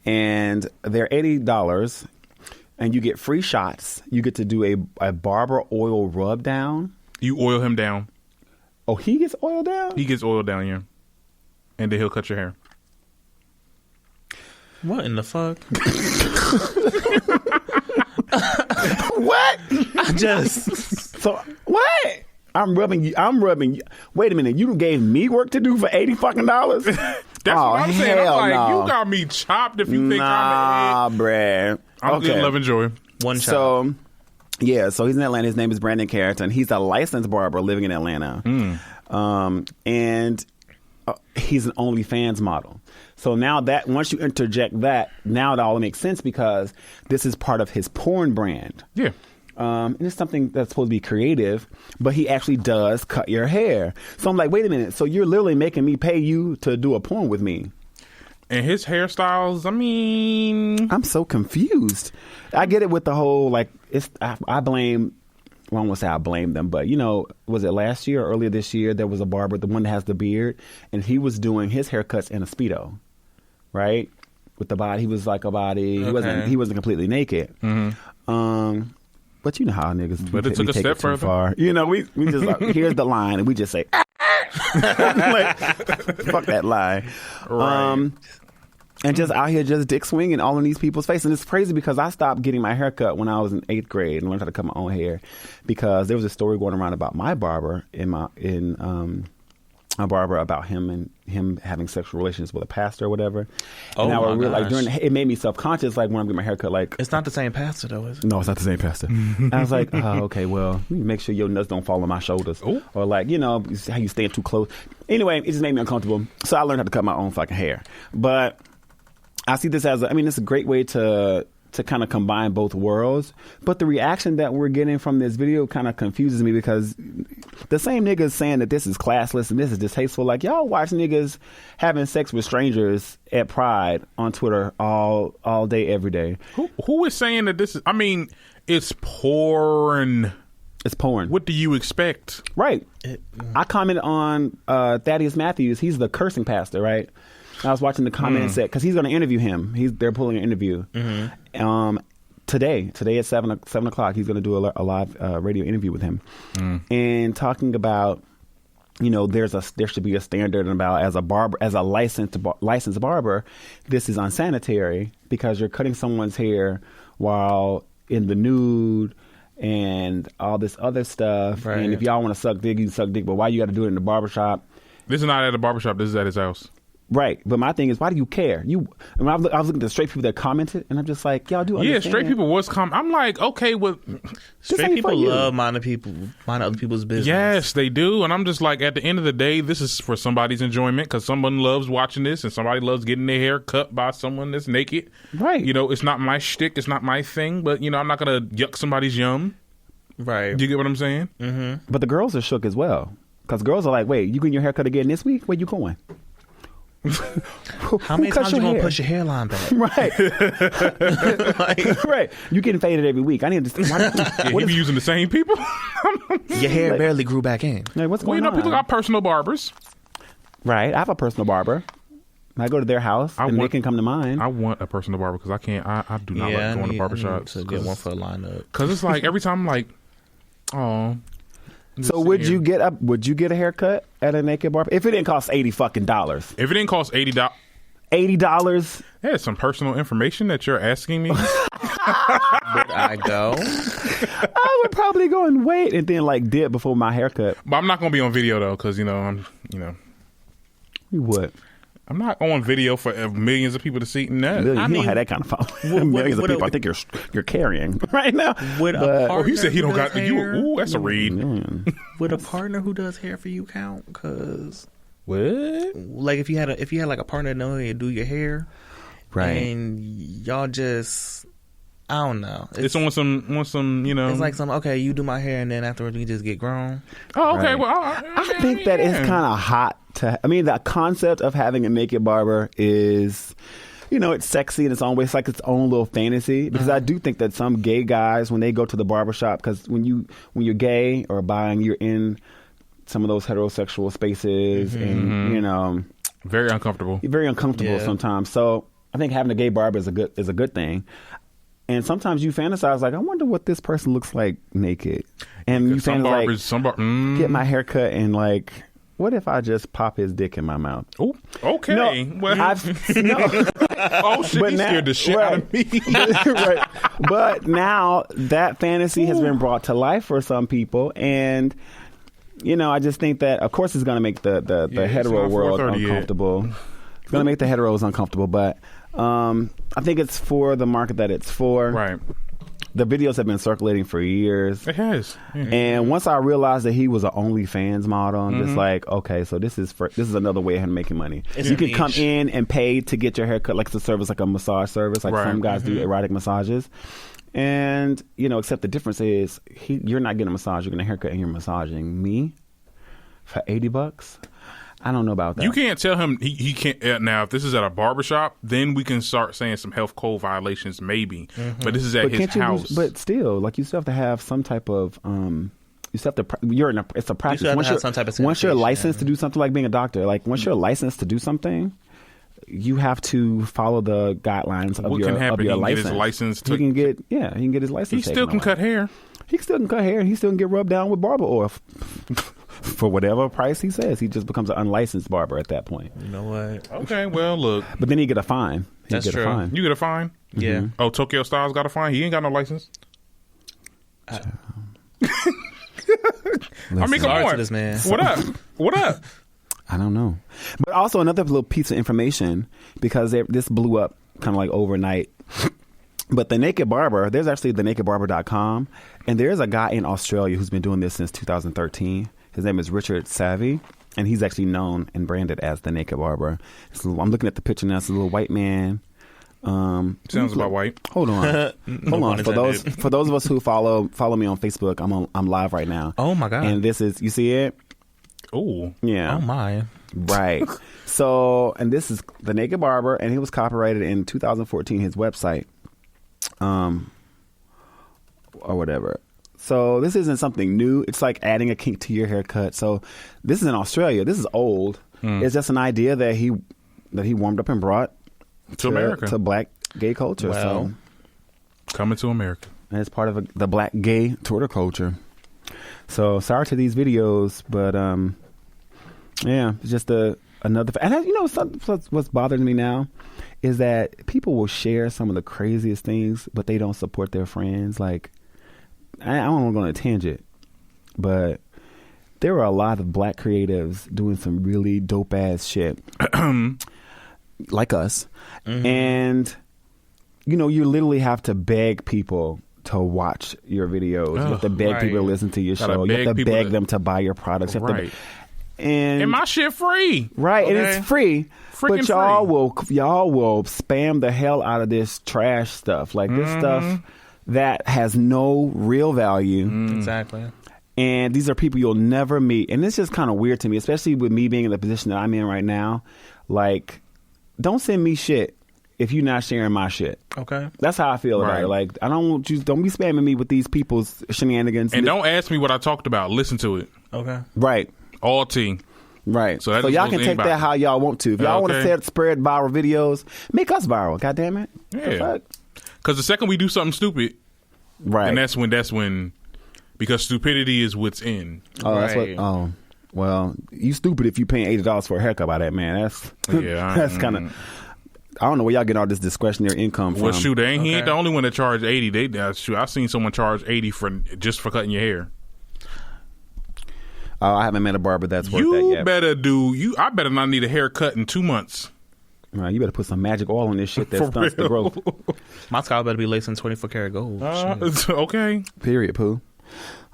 And they're $80, and you get free shots. You get to do a barber oil rub down. You oil him down. Oh, he gets oiled down? He gets oiled down, yeah. And then he'll cut your hair. What in the fuck? What? So what? I'm rubbing you. Wait a minute. You gave me work to do for $80 fucking dollars? That's what I'm saying. I'm like, you got me chopped if you think I'm bruh. I'm good, love and joy. One chop. So, yeah. So he's in Atlanta. His name is Brandon Carrington. He's a licensed barber living in Atlanta. And he's an OnlyFans model. So now that once you interject that, now it all makes sense because this is part of his porn brand. Yeah. And it's something that's supposed to be creative, but he actually does cut your hair. So I'm like, wait a minute. So you're literally making me pay you to do a porn with me. And his hairstyles, I mean, I'm so confused. I get it with the whole, like, I blame, well, I won't say I blame them, but, was it last year or earlier this year, there was a barber, the one that has the beard, and he was doing his haircuts in a Speedo, right? With the body, he was like a body. Okay. He wasn't completely naked. But you know how niggas but it took a step further. Far. We just like, here's the line, and we just say, like, fuck that line. Right. And just out here just dick swinging all in these people's face. And it's crazy because I stopped getting my hair cut when I was in 8th grade and learned how to cut my own hair because there was a story going around about my barber a barber about him having sexual relations with a pastor or whatever. Oh, and I my would gosh. it made me self-conscious like when I'm getting my hair cut. Like, It's not the same pastor, though, is it? no, it's not the same pastor. And I was like, oh, okay, well, you make sure your nuts don't fall on my shoulders. Ooh. Or like, how you stand too close. Anyway, it just made me uncomfortable. So I learned how to cut my own fucking hair. But I see this as, it's a great way to kind of combine both worlds. But the reaction that we're getting from this video kind of confuses me because the same niggas saying that this is classless and this is distasteful. Like, y'all watch niggas having sex with strangers at Pride on Twitter all day, every day. Who is saying that this is, it's porn. It's porn. What do you expect? Right. I commented on Thaddeus Matthews. He's the cursing pastor, right? I was watching the comment set because he's going to interview him. They're pulling an interview today at 7 o'clock. He's going to do a live radio interview with him and talking about there should be a standard about as a licensed barber, this is unsanitary because you're cutting someone's hair while in the nude and all this other stuff. Right. And if y'all want to suck dick, you can suck dick. But why you got to do it in the barbershop? This is not at a barbershop. This is at his house. Right, but my thing is, why do you care? I was looking at the straight people that commented, and I'm just like, y'all do understand. Yeah, straight people was I'm like, okay, well, Straight people love minding other people's business. yes, they do, and I'm just like, at the end of the day, this is for somebody's enjoyment because someone loves watching this, and somebody loves getting their hair cut by someone that's naked. Right. It's not my shtick, it's not my thing, but I'm not gonna yuck somebody's yum. Right. Do you get what I'm saying? Mm-hmm. But the girls are shook as well because girls are like, wait, you getting your hair cut again this week? Where you going? How many times you gonna push your hairline back? Right. Right. You getting faded every week. I need to. You be using the same people. Your hair barely grew back in. Like, what's going on? People got personal barbers. Right. I have a personal barber. I go to their house and they can come to mine. I want a personal barber because I can't. I do not like going to barbershops. To get one for a lineup because it's like every time I'm like, oh. So would you get a haircut at a Naked Barber if it didn't cost $80? If it didn't cost $80, $80. some personal information that you're asking me. Would I go? I would probably go and wait and then like dip before my haircut. But I'm not gonna be on video though, because You would. I'm not on video for millions of people to see. No, You don't have that kind of following. Millions of people. I think you're carrying right now. He said he don't got you. Ooh, that's a read. Would a partner who does hair for you count? Because what? Like if you had like a partner that know how to do your hair, right? And y'all just, I don't know. It's on some. It's like okay, you do my hair, and then afterwards we just get grown. Oh, okay. Right. Well, I think that it's kind of hot. The concept of having a naked barber is, it's sexy in its own way. It's like its own little fantasy. Because I do think that some gay guys, when they go to the barbershop, because when you're gay or bi, you're in some of those heterosexual spaces, and very uncomfortable. You're very uncomfortable sometimes. So I think having a gay barber is a good thing. And sometimes you fantasize like, I wonder what this person looks like naked. And you fantasize get my hair cut and like, what if I just pop his dick in my mouth? Oh, okay. No, oh shit! But he scared the shit out of me. Right. But now that fantasy has been brought to life for some people, and I just think that, of course, it's going to make the hetero world uncomfortable. It's going to make the heteros uncomfortable, but I think it's for the market that it's for. Right. The videos have been circulating for years. It has. Yeah. And once I realized that he was an OnlyFans model, I'm just like, okay, so this is another way of him making money. You can come in and pay to get your hair cut, like it's a service, like a massage service, like some guys do erotic massages. And, except the difference is you're not getting a massage, you're getting a haircut and you're massaging me for $80. I don't know about that. You can't tell him he can't. Now, if this is at a barbershop, then we can start saying some health code violations, maybe. But this is at his house. But still, like, you still have to have some type of. You still have to. It's a practice. You still have to have some type of once you're licensed to do something, like being a doctor, like once you're licensed to do something, you have to follow the guidelines of your license. He can get his license. He still can cut hair. He still can cut hair. He still can get rubbed down with barber oil. for whatever price he says. He just becomes an unlicensed barber at that point. You know what? Okay, well, look. But then he get a fine. That's true. You get a fine? Yeah. Mm-hmm. Oh, Tokyo Styles got a fine? He ain't got no license? I mean, come on. This man. What up? What up? I don't know. But also another little piece of information, because this blew up kind of like overnight. But the Naked Barber, there's actually the nakedbarber.com, and there's a guy in Australia who's been doing this since 2013. His name is Richard Savvy, and he's actually known and branded as the Naked Barber. So I'm looking at the picture now. It's a little white man. Sounds about white. Hold on. Hold on. For those of us who follow me on Facebook, I'm live right now. Oh my God. And this is, you see it? Oh. Yeah. Oh my. Right. So, and this is the Naked Barber, and he was copyrighted in 2014, his website. Or whatever. So this isn't something new. It's like adding a kink to your haircut. So this is in Australia. This is old. It's just an idea that he warmed up and brought to America, to black gay culture. Well, so coming to America, and it's part of the black gay Twitter culture. So sorry to these videos, but yeah, it's just another. And you know, what's bothering me now is that people will share some of the craziest things, but they don't support their friends. Like, I don't want to go on a tangent, but there were a lot of black creatives doing some really dope ass shit, like us. Mm-hmm. And, you know, you literally have to beg people to watch your videos. You have to beg people to listen to your show. You have to beg them to buy your products. You have to, and my shit free, right? Okay. And it's free. Freaking but y'all will spam the hell out of this trash stuff, like this stuff that has no real value. Exactly. And these are people you'll never meet, and it's just kind of weird to me, especially with me being in the position that I'm in right now. Like, don't send me shit if you're not sharing my shit. Okay. That's how I feel about it. Like, I don't want you. Don't be spamming me with these people's shenanigans. And don't ask me what I talked about. Listen to it. Okay. Right. All tea. Right. So y'all can take that how y'all want to. If y'all want to spread viral videos, make us viral. God damn it. Yeah. Because the second we do something stupid, right, and that's when because stupidity is what's in. Oh, that's what. Oh, well, you stupid if you paying $80 for a haircut by that man. That's that's kind of. I don't know where y'all get all this discretionary income from. Well, shoot, he ain't the only one that charged $80. Shoot, I've seen someone charge $80 just for cutting your hair. I haven't met a barber that's worth that yet. I better not need a haircut in 2 months. Right, you better put some magic oil on this shit that stunts the growth. My scalp better be laced in 24 karat gold. Okay. Period, poo.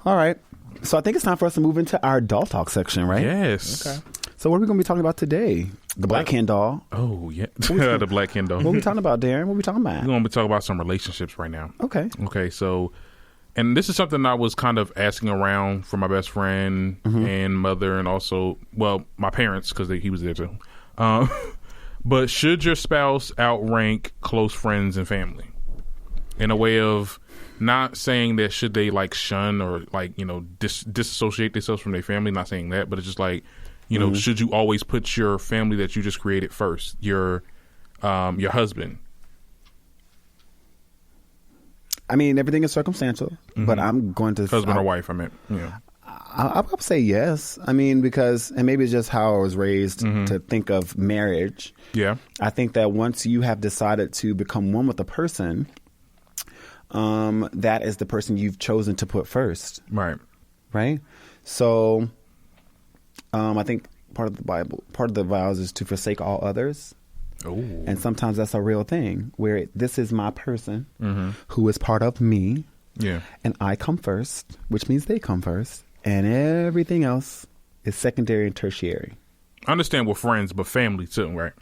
All right. So I think it's time for us to move into our doll talk section, right? Yes. Okay. So what are we going to be talking about today? The Black Ken doll. Oh, yeah. The Black Ken doll. What are we talking about, Darren? What are we talking about? We're going to be talking about some relationships right now. Okay. So, and this is something I was kind of asking around for my best friend and mother, and also, well, my parents, because he was there too. But should your spouse outrank close friends and family? In a way of not saying that should they like shun or like, you know, disassociate themselves from their family, not saying that, but it's just like, you know, should you always put your family that you just created first, your husband? I mean, everything is circumstantial, but I'm going to... Husband or wife, I meant, yeah. I would say yes. I mean, because, and maybe it's just how I was raised to think of marriage. Yeah. I think that once you have decided to become one with a person, that is the person you've chosen to put first. Right. Right? So, I think part of the vows is to forsake all others. Oh. And sometimes that's a real thing where this is my person who is part of me. Yeah. And I come first, which means they come first. And everything else is secondary and tertiary. I understand with friends, but family too, right?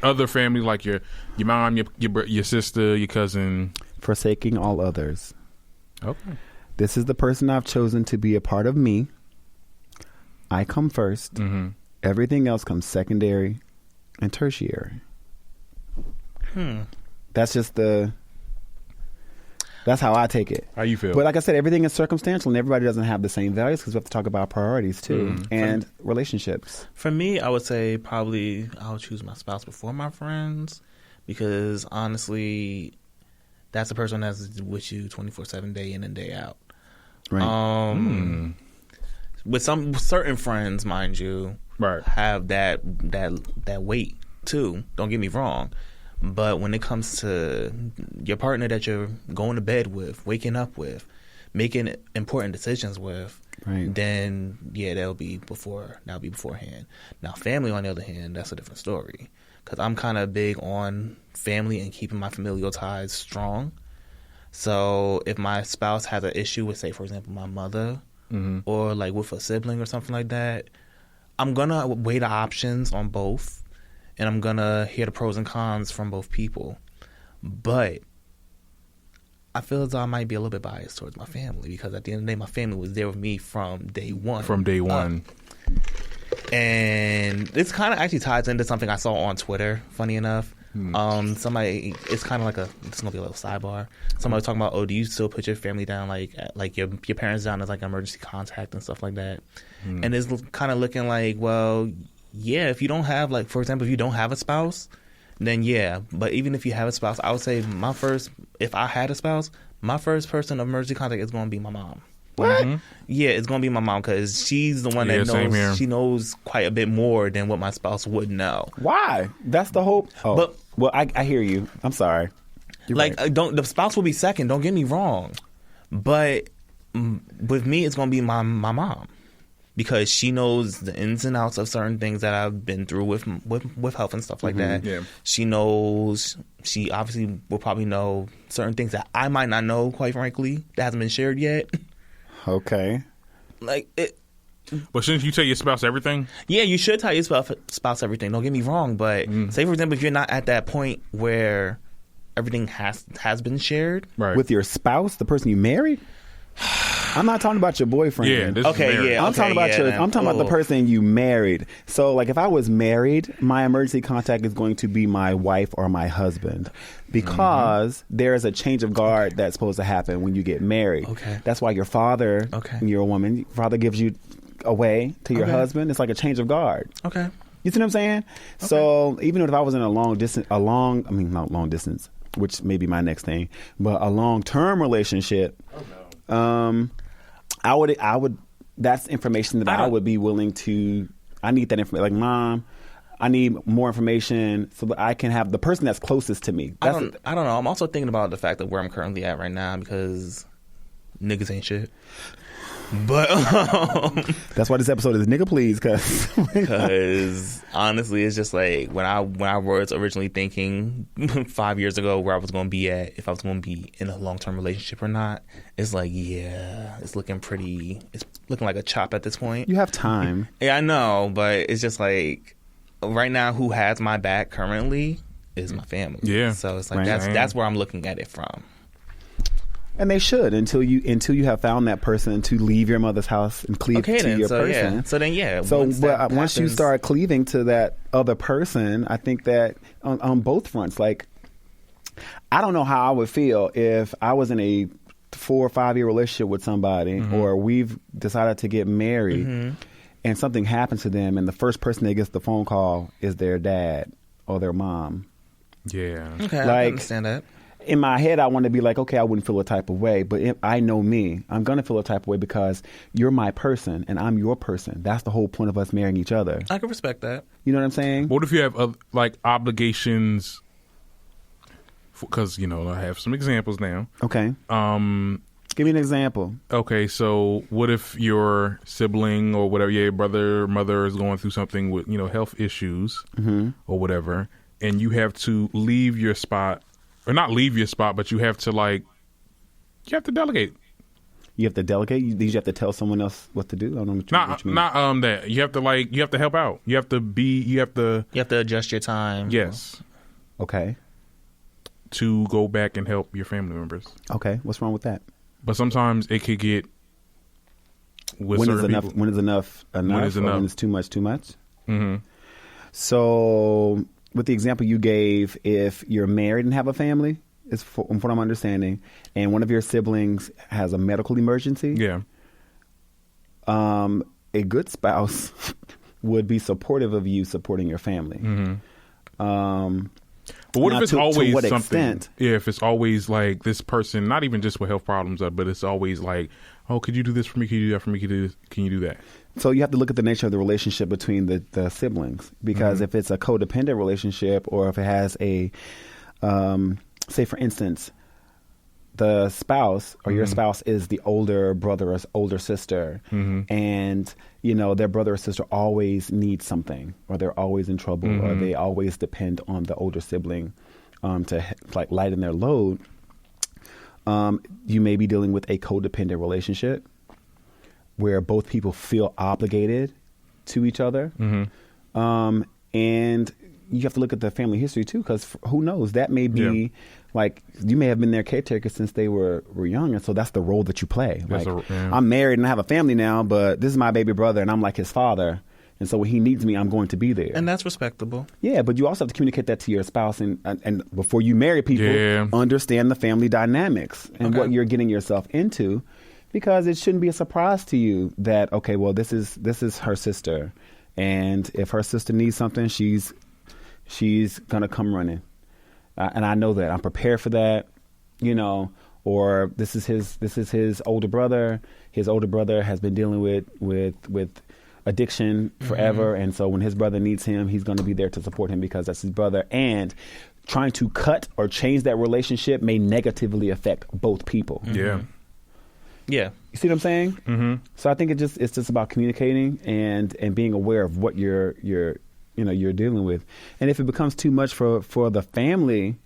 Other family like your mom, your sister, your cousin. Forsaking all others. Okay. This is the person I've chosen to be a part of me. I come first. Everything else comes secondary and tertiary. That's just that's how I take it. How you feel? But like I said, everything is circumstantial and everybody doesn't have the same values because we have to talk about priorities too and relationships. For me, I would say probably I would choose my spouse before my friends because honestly, that's the person that's with you 24/7, day in and day out. Right. with some certain friends, mind you, have that weight too. Don't get me wrong. But when it comes to your partner that you're going to bed with, waking up with, making important decisions with, then that'll be beforehand. Now, family, on the other hand, that's a different story. Because I'm kind of big on family and keeping my familial ties strong. So if my spouse has an issue with, say, for example, my mother, or like with a sibling or something like that, I'm gonna weigh the options on both. And I'm going to hear the pros and cons from both people. But I feel as though I might be a little bit biased towards my family because at the end of the day, my family was there with me from day one. And this kind of actually ties into something I saw on Twitter, funny enough. Somebody, it's kind of like it's going to be a little sidebar. Somebody was talking about, do you still put your family down, like your parents down as like emergency contact and stuff like that? And it's kind of looking like, well, yeah, if you don't have, like, for example, if you don't have a spouse, then yeah. But even if you have a spouse, I would say if I had a spouse, my first person of emergency contact is going to be my mom. What? Yeah, it's going to be my mom because she's the one that knows. She knows quite a bit more than what my spouse would know. Why? That's the hope. Oh. But well, I hear you. I'm sorry. You're like, right. The spouse will be second. Don't get me wrong, but with me, it's going to be my mom. Because she knows the ins and outs of certain things that I've been through with health and stuff like that. Yeah. She obviously will probably know certain things that I might not know, quite frankly, that hasn't been shared yet. Okay. Like it. But shouldn't you tell your spouse everything? Yeah, you should tell your spouse everything. Don't get me wrong, but say for example, if you're not at that point where everything has been shared with your spouse, the person you married. I'm not talking about your boyfriend. Yeah, this is married. I'm talking about I'm talking about the person you married. So, like, if I was married, my emergency contact is going to be my wife or my husband, because there is a change of guard that's supposed to happen when you get married. Okay, that's why your father, when you're a woman, your father gives you away to your husband. It's like a change of guard. Okay, you see what I'm saying? Okay. So, even if I was in not long distance, which may be my next thing, but a long-term relationship. Oh no. I would. That's information that I would be willing to. I need that information. Like, Mom, I need more information so that I can have the person that's closest to me. I don't know. I'm also thinking about the fact that where I'm currently at right now because niggas ain't shit. But that's why this episode is nigga please, because honestly, it's just like when I was originally thinking 5 years ago where I was going to be at, if I was going to be in a long-term relationship or not, it's like, yeah, it's looking like a chop at this point. You have time. Yeah, I know, but it's just like right now, who has my back currently is my family. Yeah, so it's like that's where I'm looking at it from. And they should until you have found that person to leave your mother's house and cleave to your person. Yeah. So then, yeah. So once you start cleaving to that other person, I think that on both fronts, like, I don't know how I would feel if I was in a 4 or 5 year relationship with somebody, or we've decided to get married, and something happens to them, and the first person that gets the phone call is their dad or their mom. Yeah. Okay, I understand that. In my head, I want to be like, okay, I wouldn't feel a type of way. But if I know me, I'm going to feel a type of way because you're my person and I'm your person. That's the whole point of us marrying each other. I can respect that. You know what I'm saying? What if you have like obligations? Because, I have some examples now. Okay. Give me an example. Okay, so what if your sibling or whatever, your brother or mother is going through something with, health issues or whatever, and you have to leave your spot. Or not leave your spot, but you have to delegate. You have to delegate? You have to tell someone else what to do? I don't know what you mean. Not that. You have to help out. You have to adjust your time. Yes. Okay. To go back and help your family members. Okay. What's wrong with that? But sometimes it could get with when is enough people. When is enough? When is enough? When is too much? Too much? Mm-hmm. So, with the example you gave, if you're married and have a family, is from what I'm understanding, and one of your siblings has a medical emergency, a good spouse would be supportive of you supporting your family. Mm-hmm. But what now, if it's to always what something? Extent? Yeah, if it's always like this person, not even just with health problems, but it's always like, oh, could you do this for me? Can you do that for me? Can you do that? So you have to look at the nature of the relationship between the siblings, because if it's a codependent relationship, or if it has a, say for instance, the spouse or your spouse is the older brother or older sister, and their brother or sister always needs something, or they're always in trouble, or they always depend on the older sibling to like lighten their load. You may be dealing with a codependent relationship where both people feel obligated to each other. And you have to look at the family history too, because who knows, that may be like, you may have been their caretaker since they were young, and so that's the role that you play. Like, I'm married and I have a family now, but this is my baby brother and I'm like his father, and so when he needs me, I'm going to be there. And that's respectable. Yeah, but you also have to communicate that to your spouse, and before you marry people, understand the family dynamics and what you're getting yourself into, because it shouldn't be a surprise to you that, okay, well, this is her sister, and if her sister needs something, she's gonna come running, and I know that. I'm prepared for that, or this is his older brother. His older brother has been dealing with addiction forever, and so when his brother needs him, he's going to be there to support him because that's his brother. And trying to cut or change that relationship may negatively affect both people. Yeah. You see what I'm saying? So I think it's just about communicating and being aware of what you're dealing with. And if it becomes too much for the family,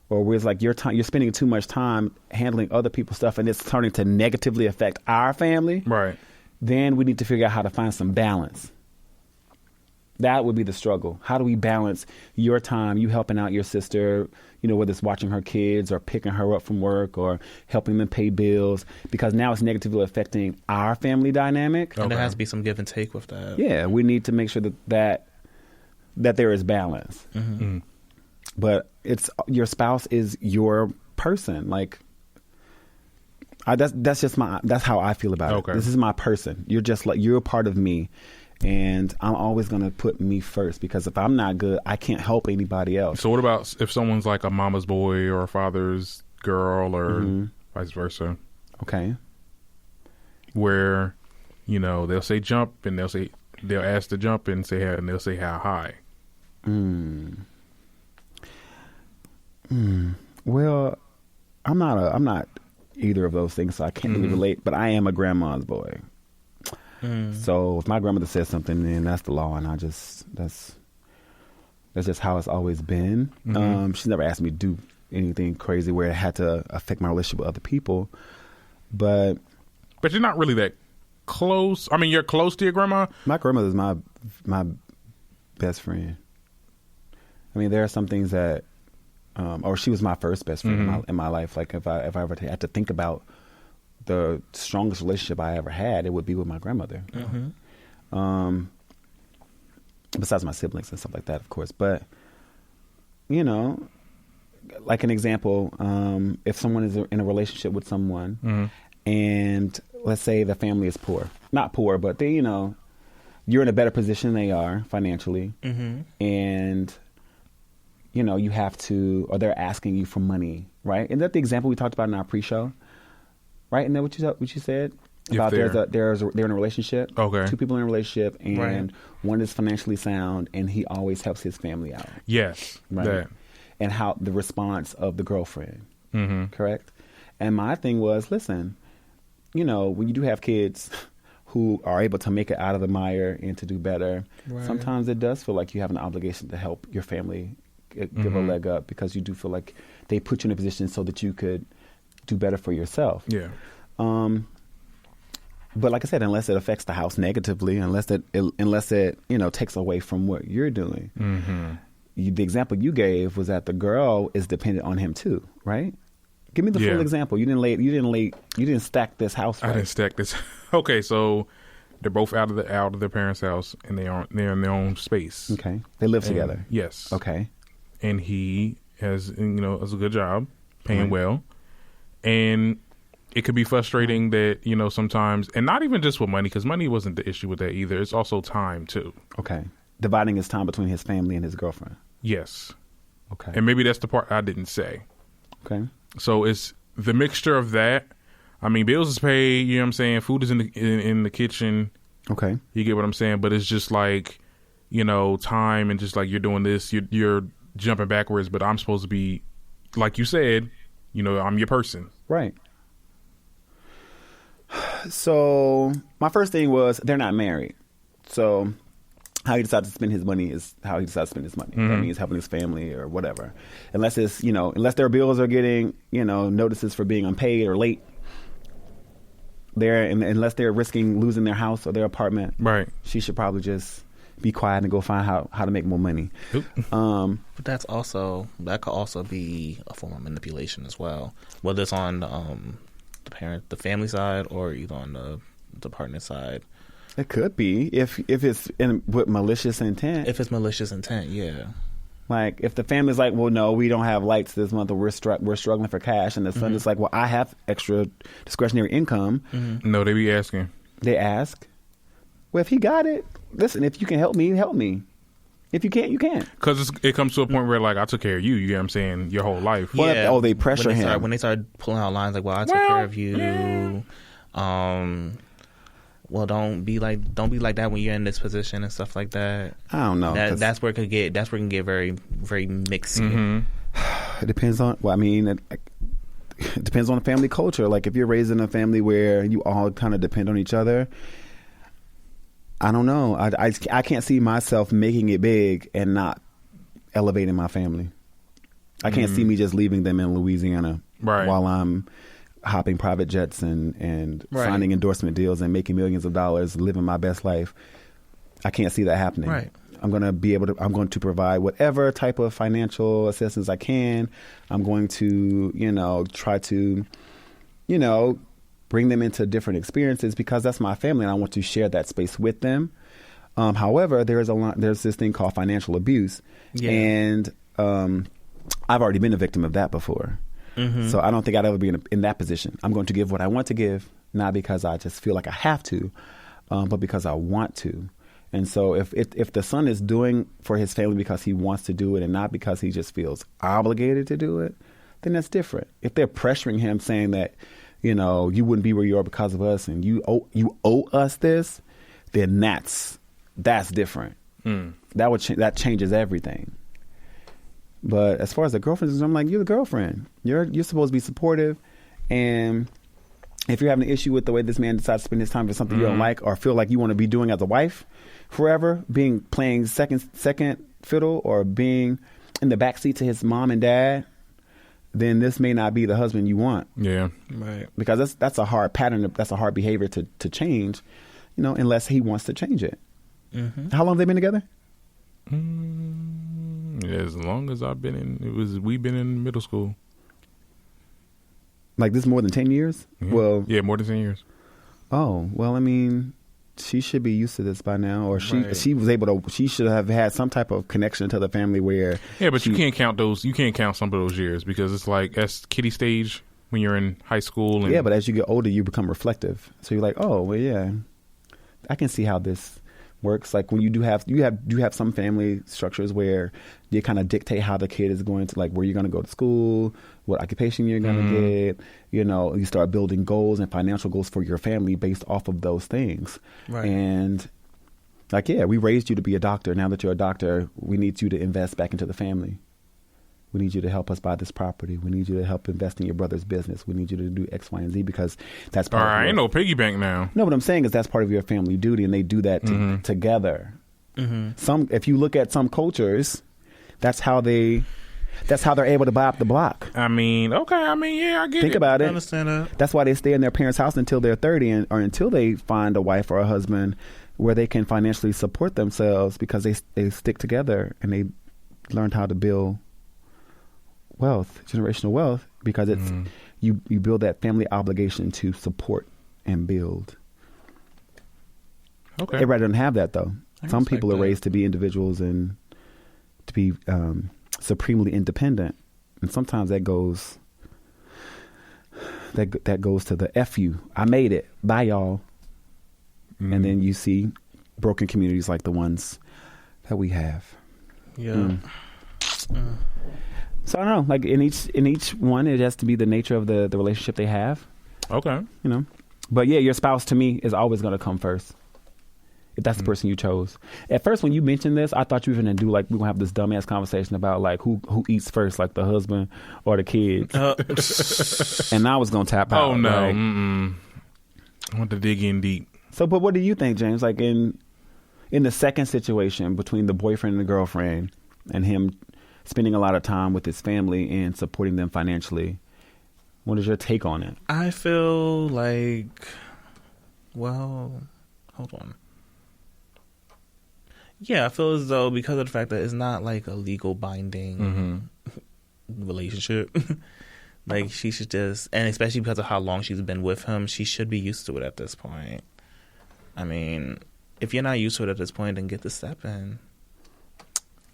or where it's like you're spending too much time handling other people's stuff and it's starting to negatively affect our family, right? Then we need to figure out how to find some balance. That would be the struggle. How do we balance your time, you helping out your sister, whether it's watching her kids or picking her up from work or helping them pay bills, because now it's negatively affecting our family dynamic. And there has to be some give and take with that. Yeah, we need to make sure that there is balance. But your spouse is your person. Like, that's how I feel about it. This is my person. You're a part of me, and I'm always going to put me first, because if I'm not good, I can't help anybody else. So what about if someone's like a mama's boy or a father's girl, or vice versa? Okay. Where, they'll say jump, and they'll ask to jump and say, and they'll say how high. Well, I'm not either of those things, so I can't really relate, but I am a grandma's boy. So if my grandmother says something, then that's the law, and that's just how it's always been. She's never asked me to do anything crazy where it had to affect my relationship with other people, but you're not really that close. I mean, you're close to your grandma. My grandmother's my best friend. I mean, there are some things that or she was my first best friend in my life. Like if I ever had to think about the strongest relationship I ever had, it would be with my grandmother. Besides my siblings and stuff like that, of course. But like an example, if someone is in a relationship with someone, and let's say the family is poor, not poor, but they, you're in a better position than they are financially, and you have to, or they're asking you for money, right? Isn't that the example we talked about in our pre-show? Right? Isn't that what you said? About they're in a relationship. Okay. Two people in a relationship, and one is financially sound, and he always helps his family out. Yes. Right. That. And how the response of the girlfriend. Correct? And my thing was, listen, when you do have kids who are able to make it out of the mire and to do better, sometimes it does feel like you have an obligation to help your family give a leg up, because you do feel like they put you in a position so that you could do better for yourself. Yeah. But like I said, unless it affects the house negatively, unless it takes away from what you're doing. The example you gave was that the girl is dependent on him too, right? Give me the full example. You didn't stack this house. Right? I didn't stack this. Okay, so they're both out of their parents' house, and they're in their own space. Okay, they live together. Yes. Okay. And he has a good job, paying well. And it could be frustrating that, sometimes, and not even just with money, because money wasn't the issue with that either. It's also time, too. Okay. Dividing his time between his family and his girlfriend. Yes. Okay. And maybe that's the part I didn't say. Okay. So it's the mixture of that. I mean, bills is paid. You know what I'm saying? Food is in the kitchen. Okay. You get what I'm saying? But it's just like, you know, time and just like you're doing this, you're jumping backwards. But I'm supposed to be, like you said, you know, I'm your person. Right. So my first thing was they're not married. So how he decides to spend his money is how he decides to spend his money. That means helping his family or whatever. Unless it's, you know, unless their bills are getting, you know, notices for being unpaid or late. Unless they're risking losing their house or their apartment. Right. She should probably just be quiet and go find how to make more money. But that could also be a form of manipulation as well. Whether it's on the family side or either on the partner side. It could be if it's with malicious intent. If it's malicious intent, yeah. Like if the family's like, well, no, we don't have lights this month, or we're struggling for cash, and the son is like, well, I have extra discretionary income. No, they be asking. They ask, well, if he got it, listen, if you can help me, help me. If you can't, you can't. Because it comes to a point where, like, I took care of you. You know what I'm saying? Your whole life. Yeah. They pressure him. When they started pulling out lines like, well, I took care of you. Well, don't be like that when you're in this position and stuff like that. I don't know. That's where it can get very, very mixy. It depends on. Well, I mean, it depends on the family culture. Like if you're raised in a family where you all kind of depend on each other. I don't know. I can't see myself making it big and not elevating my family. I can't see me just leaving them in Louisiana while I'm hopping private jets and signing endorsement deals and making millions of dollars, living my best life. I can't see that happening. Right. I'm going to provide whatever type of financial assistance I can. I'm going to, try to, bring them into different experiences because that's my family and I want to share that space with them. However, there's this thing called financial abuse. Yeah. And I've already been a victim of that before. So I don't think I'd ever be in that position. I'm going to give what I want to give, not because I just feel like I have to, but because I want to. And so if the son is doing for his family because he wants to do it and not because he just feels obligated to do it, then that's different. If they're pressuring him saying that, you wouldn't be where you are because of us and you owe us this, then that's different. That changes everything. But as far as the girlfriend, I'm like, you're the girlfriend. You're supposed to be supportive. And if you're having an issue with the way this man decides to spend his time for something you don't like or feel like you want to be doing as a wife forever, playing second fiddle or being in the backseat to his mom and dad, then this may not be the husband you want. Yeah. Right. Because that's a hard pattern. That's a hard behavior to change, unless he wants to change it. How long have they been together? As long as I've been we've been in middle school. Like this more than 10 years? Yeah. Well, yeah, more than 10 years. Oh, well, I mean, she should be used to this by now, or she should have had some type of connection to the family where. Yeah, but you can't count some of those years because it's like that's kiddie stage when you're in high school. And, yeah, but as you get older, you become reflective. So you're like, oh, well, yeah, I can see how this works. Like when you have some family structures where you kind of dictate how the kid is going to, like, where you're going to go to school, what occupation you're going to get. You start building goals and financial goals for your family based off of those things. Right. And like, yeah, we raised you to be a doctor. Now that you're a doctor, we need you to invest back into the family. We need you to help us buy this property. We need you to help invest in your brother's business. We need you to do X, Y, and Z because that's part of ain't no piggy bank now. No, what I'm saying is that's part of your family duty, and they do that together. If you look at some cultures, that's how they're able to buy up the block. I mean, okay. I mean, yeah, I get it. Think about it. I understand that. That's why they stay in their parents' house until they're 30 or until they find a wife or a husband where they can financially support themselves because they stick together and they learned how to build wealth, generational wealth, because it's you build that family obligation to support and build. Okay. Everybody doesn't have that though. Some people are raised to be individuals and to be supremely independent, and sometimes that goes to the F you. I made it. Bye y'all. And then you see broken communities like the ones that we have. Yeah. So I don't know. Like in each one, it has to be the nature of the relationship they have. Okay. You know, but yeah, your spouse to me is always going to come first. If that's the person you chose. At first, when you mentioned this, I thought you were going to do like we're going to have this dumbass conversation about like who eats first, like the husband or the kids. And I was going to tap out. Oh no. Like, I want to dig in deep. So, but what do you think, James? Like in the second situation between the boyfriend and the girlfriend and him spending a lot of time with his family and supporting them financially, what is your take on it? I feel like, well, hold on. Yeah, I feel as though because of the fact that it's not like a legal binding relationship, like she should just, and especially because of how long she's been with him, she should be used to it at this point. I mean, if you're not used to it at this point, then get the step in.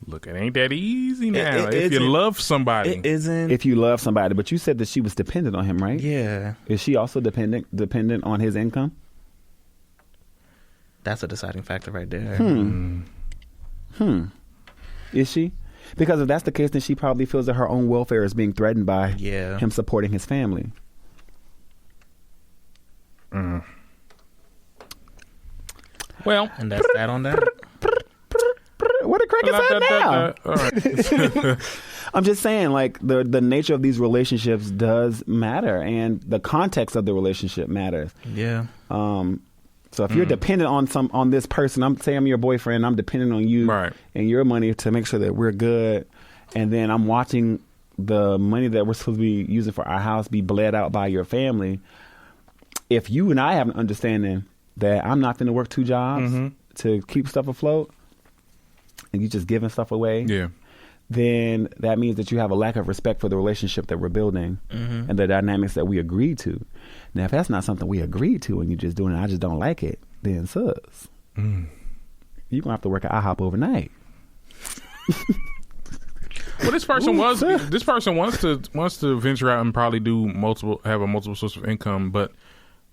Look, it ain't that easy now. If you love somebody. It isn't. If you love somebody, but you said that she was dependent on him, right? Yeah. Is she also dependent on his income? That's a deciding factor right there. Is she? Because if that's the case, then she probably feels that her own welfare is being threatened by him supporting his family. Well, and that's that on that. What a cricket said now. All right. I'm just saying, like, the nature of these relationships does matter, and the context of the relationship matters. Yeah. So if you're dependent on this person, I'm your boyfriend, I'm dependent on you and your money to make sure that we're good, and then I'm watching the money that we're supposed to be using for our house be bled out by your family. If you and I have an understanding that I'm not going to work two jobs to keep stuff afloat, and you just giving stuff away, then that means that you have a lack of respect for the relationship that we're building and the dynamics that we agreed to. Now, if that's not something we agreed to and you're just doing it, I just don't like it, then sus. You're going to have to work at IHOP overnight. Well, this person wants to venture out and probably have a multiple source of income, but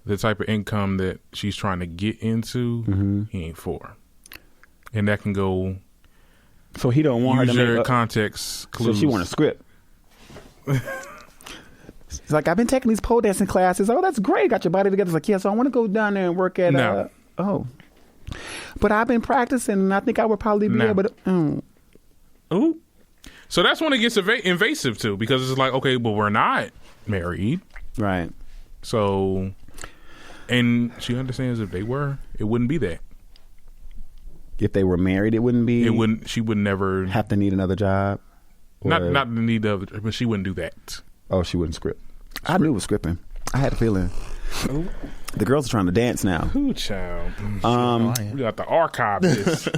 the type of income that she's trying to get into, he ain't for. And that can go. So he don't want her to make context clues. So she want a script. She's like, I've been taking these pole dancing classes. Oh, that's great. Got your body together. It's like, yeah, so I want to go down there and work at but I've been practicing and I think I would probably be able to. Ooh. So that's when it gets invasive too, because it's like, okay, but we're not married. Right. So, and she understands if they were, it wouldn't be that. If they were married, it wouldn't be. It wouldn't. She would never have to need another job. Not to need the other, but she wouldn't do that. Oh, she wouldn't script. I knew it was scripting. I had a feeling. The girls are trying to dance now. Ooh, child. We got to archive this.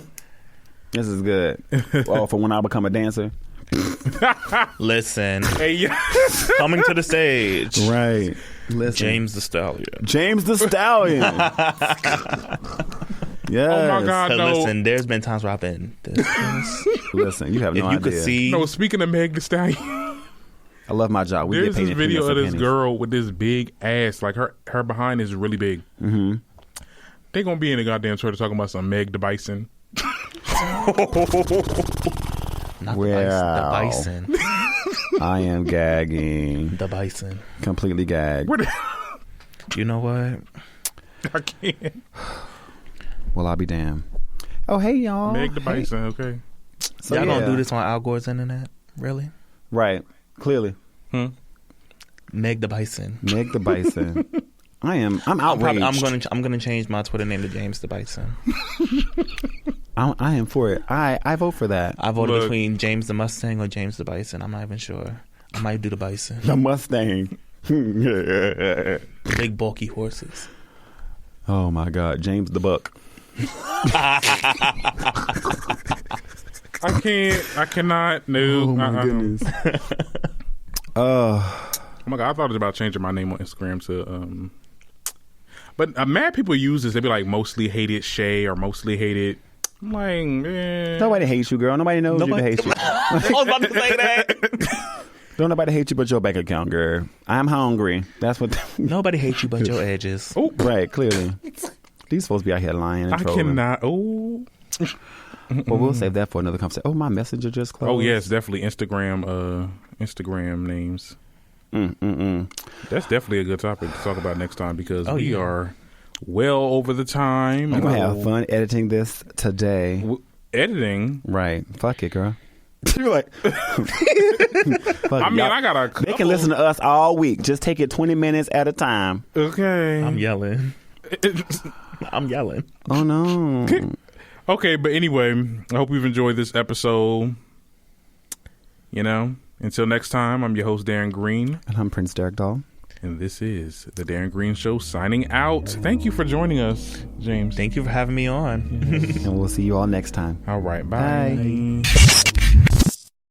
This is good. Oh, for when I become a dancer. Listen. Hey, coming to the stage. Right. Listen. James the Stallion. James the Stallion. Yes. Oh my God, no. Listen, there's been times where I've been Listen, you have no idea. If you could see. No, speaking of Meg the Stallion. I love my job. There's this video of this girl with this big ass. Like her behind is really big. Mm-hmm. They gonna be in the goddamn Twitter talking about some Meg the Bison. Not the bison. I am gagging. The bison. Completely gagged. You know what? I can't. Well, I'll be damned. Oh, hey, y'all. Meg the Bison, okay. So y'all gonna do this on Al Gore's internet? Really? Right. Clearly. Meg the Bison. Meg the Bison. I'm outraged. I'm gonna change my Twitter name to James the Bison. I am for it. I vote for that. I voted between James the Mustang or James the Bison. I'm not even sure. I might do the Bison. The Mustang. Big bulky horses. Oh my God, James the Buck. I cannot. No. Oh my goodness. Oh my God, I thought about changing my name on Instagram to but mad people use this. They be like mostly hated Shay or mostly hated. I'm like, nobody hates you, girl. Nobody knows you to hate you. I was about to say that. Don't nobody hate you but your bank account, girl. I'm hungry. That's what. Nobody hates you but your edges. Oh, right. Clearly, these supposed to be out here lying and trolling. I cannot. Oh. Well, we'll save that for another conversation. Oh, my messenger just closed. Oh yes, definitely Instagram names. That's definitely a good topic to talk about next time because we are well over the time. I'm gonna have fun editing this today. Editing, right? Fuck it, girl. You're like, I mean, I got a couple. They can listen to us all week. Just take it 20 minutes at a time. Okay. I'm yelling. Oh no. Okay, but anyway, I hope you've enjoyed this episode. You know, until next time, I'm your host, Darren Green. And I'm Prince Derek Dahl. And this is the Darren Green Show signing out. Thank you for joining us, James. Thank you for having me on. And we'll see you all next time. All right, bye. Bye.